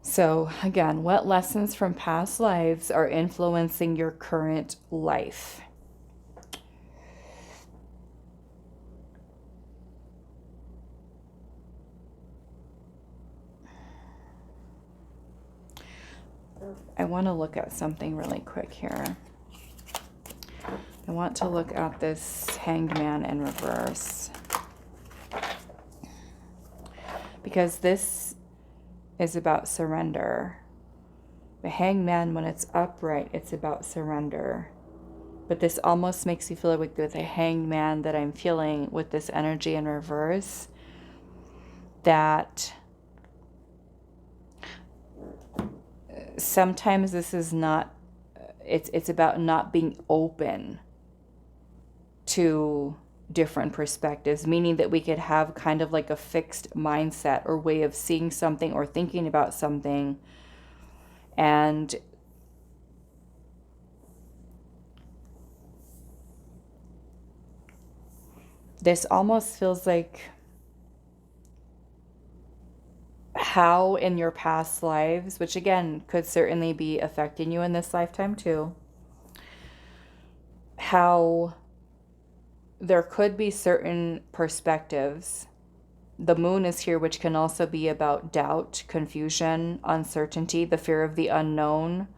So, again, what lessons from past lives are influencing your current life? I want to look at something really quick here. I want to look at this Hanged Man in reverse, because this is about surrender. The Hanged Man, when it's upright, it's about surrender. But this almost makes you feel like with the Hanged Man that I'm feeling with this energy in reverse, that sometimes this is not, it's about not being open to different perspectives, meaning that we could have kind of like a fixed mindset or way of seeing something or thinking about something, and this almost feels like how in your past lives, which again could certainly be affecting you in this lifetime too, how there could be certain perspectives. The Moon is here, which can also be about doubt, confusion, uncertainty, the fear of the unknown,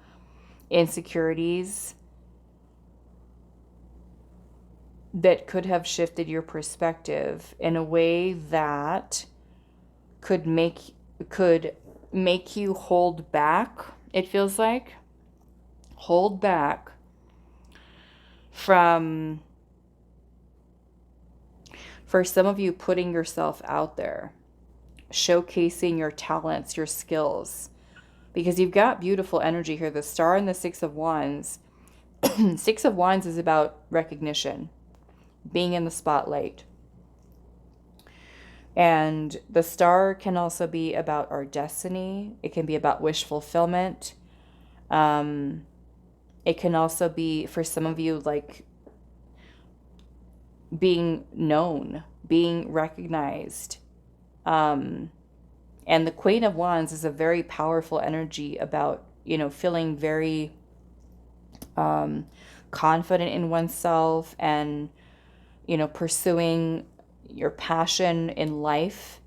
insecurities that could have shifted your perspective in a way that could make you hold back. It feels like hold back from, for some of you, putting yourself out there, showcasing your talents, your skills, because you've got beautiful energy here. The Star and the Six of Wands. Six of Wands is about recognition, being in the spotlight. And the Star can also be about our destiny. It can be about wish fulfillment. It can also be, for some of you, like being known, being recognized. And the Queen of Wands is a very powerful energy about, you know, feeling very confident in oneself and, you know, pursuing your passion in life.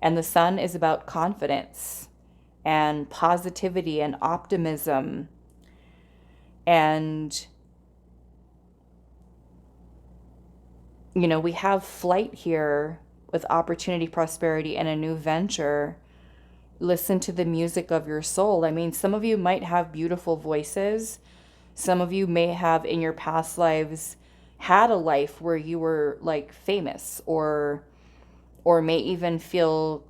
And the Sun is about confidence and positivity and optimism. And, you know, we have flight here with opportunity, prosperity, and a new venture. Listen to the music of your soul. I mean, some of you might have beautiful voices. Some of you may have in your past lives had a life where you were like famous, or may even feel,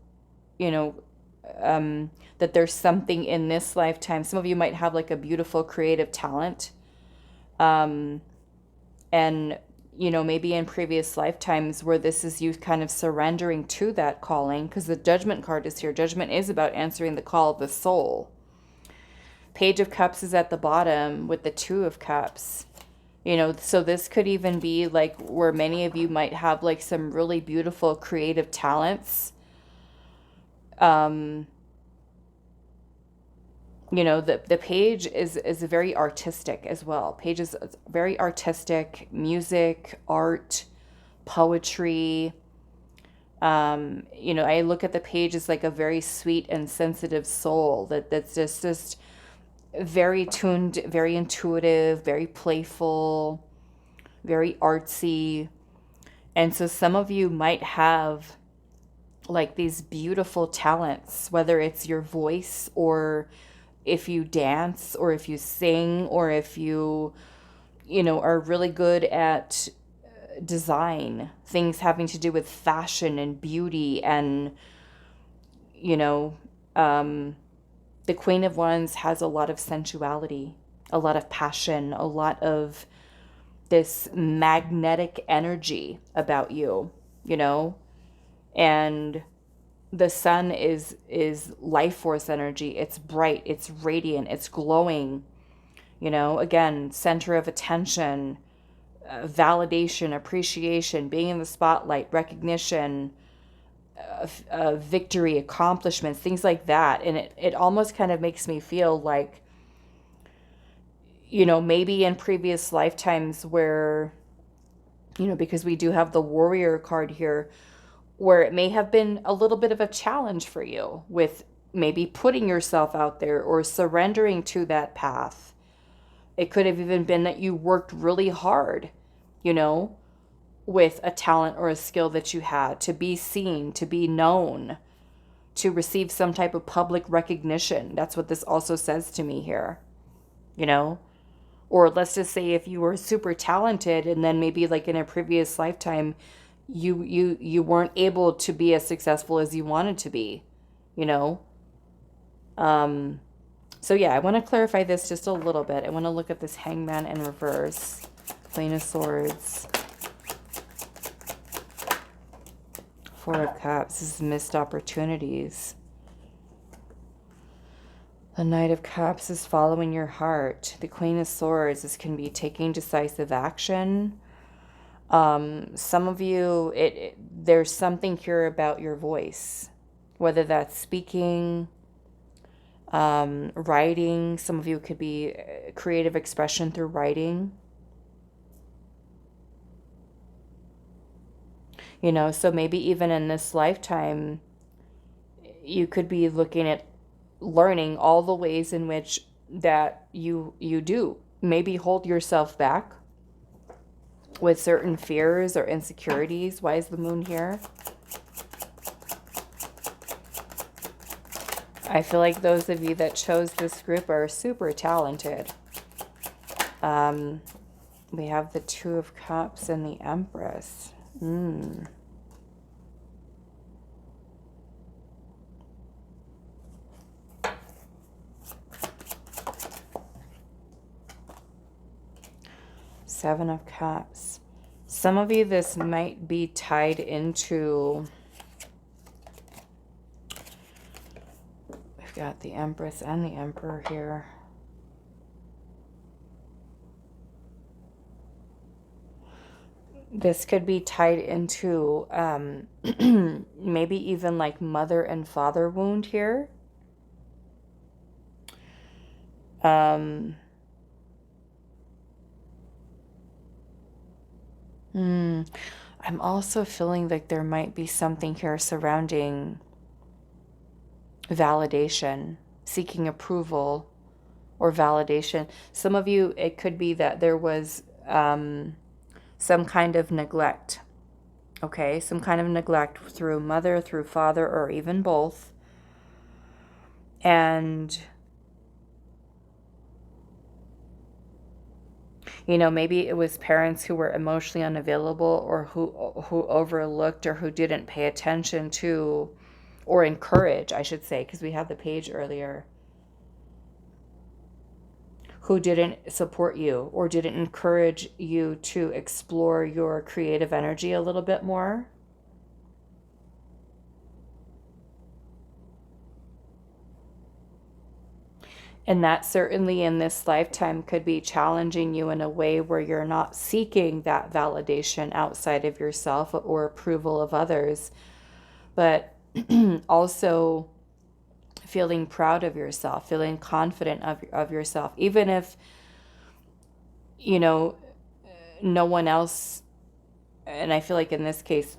you know, that there's something in this lifetime. Some of you might have like a beautiful creative talent. And, you know, maybe in previous lifetimes where this is you kind of surrendering to that calling, because the Judgment card is here. Judgment is about answering the call of the soul. Page of Cups is at the bottom with the Two of Cups. You know, so this could even be like where many of you might have like some really beautiful creative talents. You know, the page is very artistic as well. Page is very artistic, music, art, poetry. You know, I look at the page as like a very sweet and sensitive soul that's just very tuned, very intuitive, very playful, very artsy. And so some of you might have like these beautiful talents, whether it's your voice, or if you dance, or if you sing, or if you know, are really good at design, things having to do with fashion and beauty. And, you know, the Queen of Wands has a lot of sensuality, a lot of passion, a lot of this magnetic energy about you, you know. And the Sun is life force energy. It's bright, it's radiant, it's glowing, you know. Again, center of attention, validation, appreciation, being in the spotlight, recognition, victory, accomplishments, things like that. And it almost kind of makes me feel like, you know, maybe in previous lifetimes where, you know, because we do have the Warrior card here, where it may have been a little bit of a challenge for you with maybe putting yourself out there or surrendering to that path. It could have even been that you worked really hard, you know, with a talent or a skill that you had, to be seen, to be known, to receive some type of public recognition. That's what this also says to me here, you know. Or let's just say if you were super talented and then maybe like in a previous lifetime you weren't able to be as successful as you wanted to be, you know. So yeah, I want to clarify this just a little bit. I want to look at this Hangman in reverse, Queen of Swords, Four of Cups. This is missed opportunities. The Knight of Cups is following your heart. The Queen of Swords, this can be taking decisive action. Some of you, there's something here about your voice, whether that's speaking, writing. Some of you could be creative expression through writing. You know, so maybe even in this lifetime, you could be looking at learning all the ways in which that you do maybe hold yourself back with certain fears or insecurities. Why is the Moon here? I feel like those of you that chose this group are super talented. We have the Two of Cups and the Empress. Seven of Cups. Some of you, this might be tied into, we've got the Empress and the Emperor here. This could be tied into maybe even like mother and father wound here. I'm also feeling like there might be something here surrounding validation, seeking approval or validation. Some of you, it could be that there was some kind of neglect. Okay, some kind of neglect through mother, through father, or even both. And, you know, maybe it was parents who were emotionally unavailable, or who overlooked, or who didn't pay attention to, or encourage, I should say, because we had the page earlier, who didn't support you or didn't encourage you to explore your creative energy a little bit more. And that certainly in this lifetime could be challenging you in a way where you're not seeking that validation outside of yourself or approval of others, but also feeling proud of yourself, feeling confident of yourself, even if, you know, no one else, and I feel like in this case,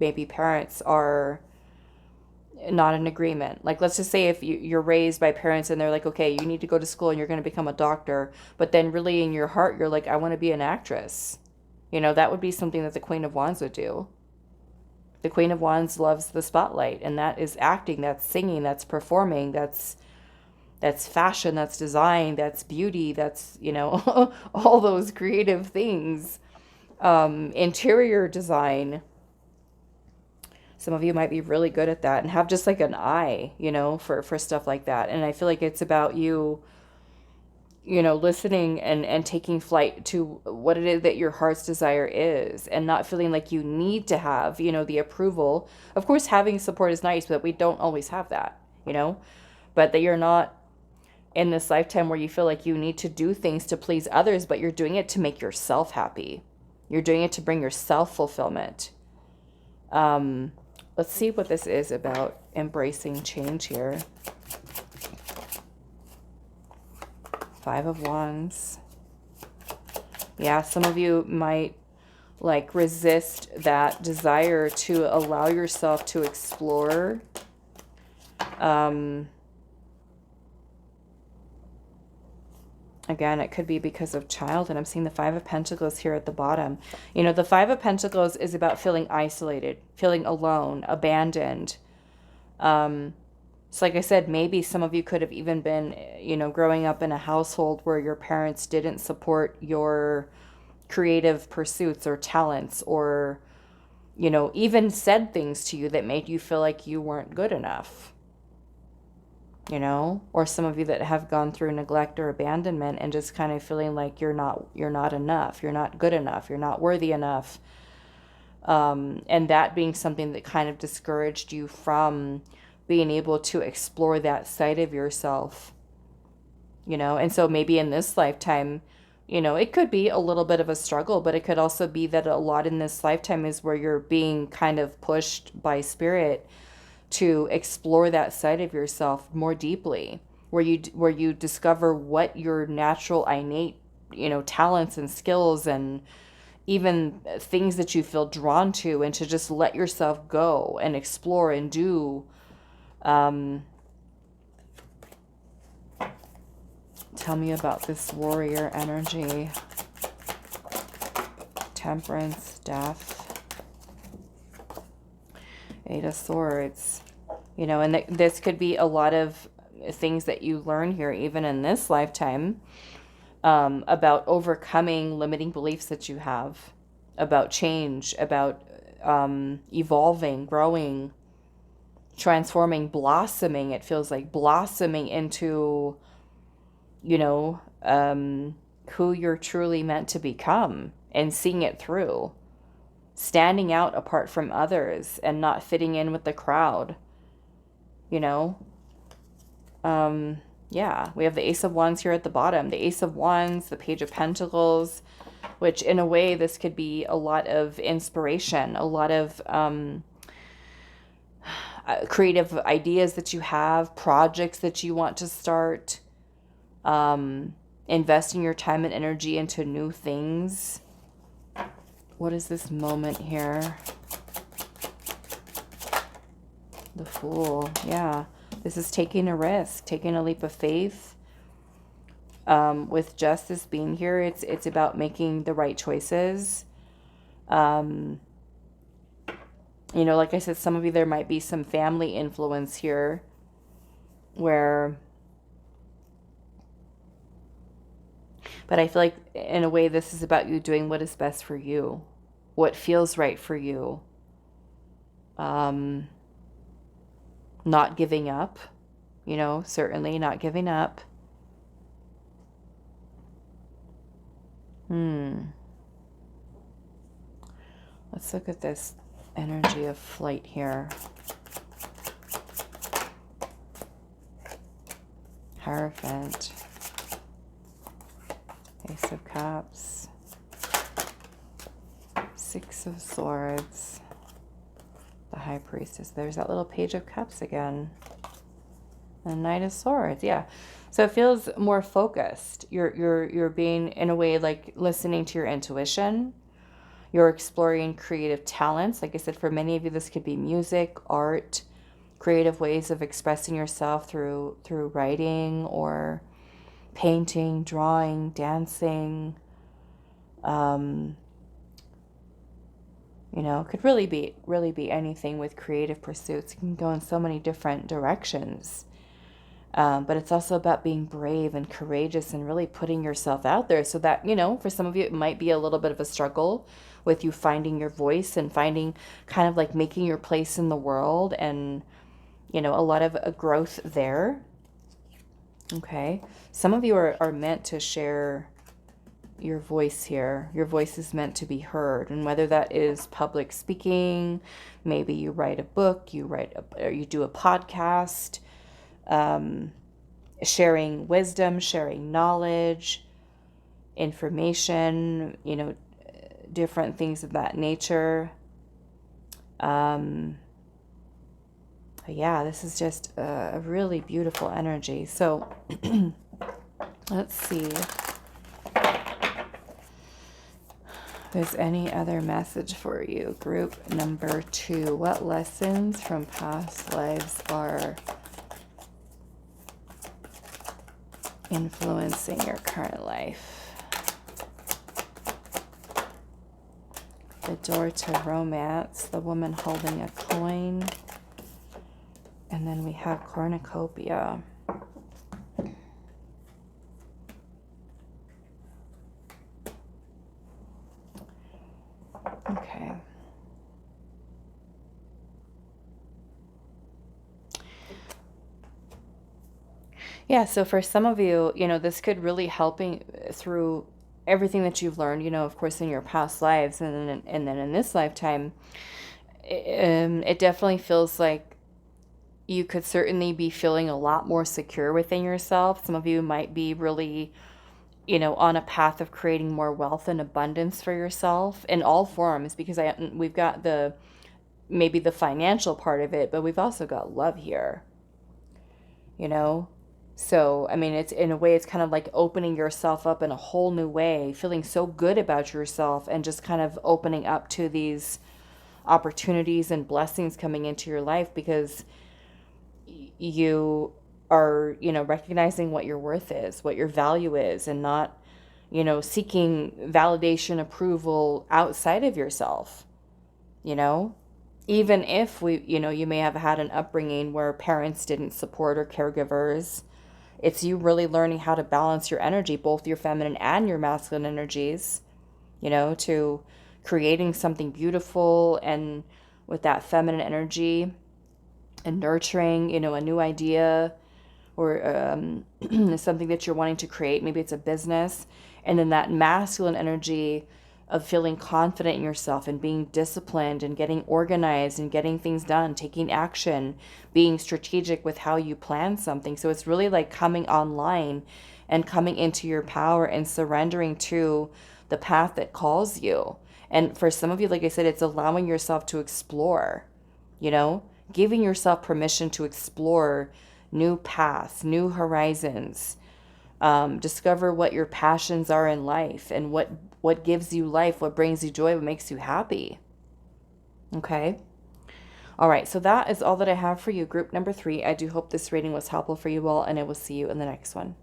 maybe parents are not in agreement. Like, let's just say if you're raised by parents and they're like, okay, you need to go to school and you're going to become a doctor, but then really in your heart, you're like, I want to be an actress. You know, that would be something that the Queen of Wands would do. The Queen of Wands loves the spotlight, and that is acting, that's singing, that's performing, that's fashion, that's design, that's beauty, that's, you know, all those creative things. Interior design. Some of you might be really good at that and have just like an eye, you know, for stuff like that. And I feel like it's about you, you know, listening and taking flight to what it is that your heart's desire is, and not feeling like you need to have, you know, the approval. Of course, having support is nice, but we don't always have that, you know, but that you're not in this lifetime where you feel like you need to do things to please others, but you're doing it to make yourself happy. You're doing it to bring yourself fulfillment. Let's see what this is about embracing change here. Five of Wands. Yeah, some of you might like resist that desire to allow yourself to explore. Again, it could be because of child, and I'm seeing the Five of Pentacles here at the bottom. You know, the Five of Pentacles is about feeling isolated, feeling alone, abandoned. So like I said, maybe some of you could have even been, you know, growing up in a household where your parents didn't support your creative pursuits or talents, or, you know, even said things to you that made you feel like you weren't good enough. You know, or some of you that have gone through neglect or abandonment and just kind of feeling like you're not enough, you're not good enough, you're not worthy enough. And that being something that kind of discouraged you from being able to explore that side of yourself, you know. And so maybe in this lifetime, you know, it could be a little bit of a struggle, but it could also be that a lot in this lifetime is where you're being kind of pushed by spirit to explore that side of yourself more deeply, where you discover what your natural innate, you know, talents and skills and even things that you feel drawn to, and to just let yourself go and explore and do. Tell me about this warrior energy. Temperance, Death, Eight of Swords. You know, and this could be a lot of things that you learn here, even in this lifetime, about overcoming limiting beliefs that you have, about change, about evolving, growing, transforming, blossoming. It feels like blossoming into, you know, who you're truly meant to become, and seeing it through. Standing out apart from others and not fitting in with the crowd, you know. Yeah, we have the Ace of Wands here at the bottom. The Ace of Wands, the Page of Pentacles, which in a way, this could be a lot of inspiration, a lot of creative ideas that you have, projects that you want to start, investing your time and energy into new things. What is this moment here? The Fool. Yeah. This is taking a risk, taking a leap of faith. With Justice being here, it's about making the right choices. You know, like I said, some of you, there might be some family influence here where, but I feel like in a way this is about you doing what is best for you, what feels right for you. Not giving up, you know, certainly not giving up. Let's look at this energy of flight here. Hierophant. Ace of Cups. Six of Swords. The High Priestess. There's that little Page of Cups again. The Knight of Swords. Yeah. So it feels more focused. You're being, in a way, like listening to your intuition. You're exploring creative talents. Like I said, for many of you, this could be music, art, creative ways of expressing yourself through writing or painting, drawing, dancing. You know, it could really be anything with creative pursuits. It can go in so many different directions. But it's also about being brave and courageous and really putting yourself out there, so that, you know, for some of you, it might be a little bit of a struggle with you finding your voice and finding kind of like making your place in the world, and, you know, a lot of a growth there. Okay. Some of you are meant to share your voice here. Your voice is meant to be heard. And whether that is public speaking, maybe you write a book, or you do a podcast, sharing wisdom, sharing knowledge, information, you know, different things of that nature. Yeah, this is just a really beautiful energy. So let's see if there's any other message for you. Group number 2. What lessons from past lives are influencing your current life? The Door to Romance, the woman holding a coin, and then we have Cornucopia. Okay. Yeah, so for some of you, you know, this could really helping through everything that you've learned, you know, of course, in your past lives, and then in this lifetime. It definitely feels like you could certainly be feeling a lot more secure within yourself. Some of you might be really, you know, on a path of creating more wealth and abundance for yourself in all forms, because we've got maybe the financial part of it, but we've also got love here, you know? So, I mean, it's in a way, it's kind of like opening yourself up in a whole new way, feeling so good about yourself, and just kind of opening up to these opportunities and blessings coming into your life, because you are, you know, recognizing what your worth is, what your value is, and not, you know, seeking validation, approval outside of yourself, you know? Even if you know, you may have had an upbringing where parents didn't support, or caregivers. It's you really learning how to balance your energy, both your feminine and your masculine energies, you know, to creating something beautiful and with that feminine energy, and nurturing, you know, a new idea, or something that you're wanting to create. Maybe it's a business. And then that masculine energy of feeling confident in yourself and being disciplined and getting organized and getting things done, taking action, being strategic with how you plan something. So it's really like coming online and coming into your power and surrendering to the path that calls you. And for some of you, like I said, it's allowing yourself to explore, you know, giving yourself permission to explore new paths, new horizons, discover what your passions are in life and what gives you life, what brings you joy, what makes you happy. Okay. All right. So that is all that I have for you, group number 3. I do hope this reading was helpful for you all, and I will see you in the next one.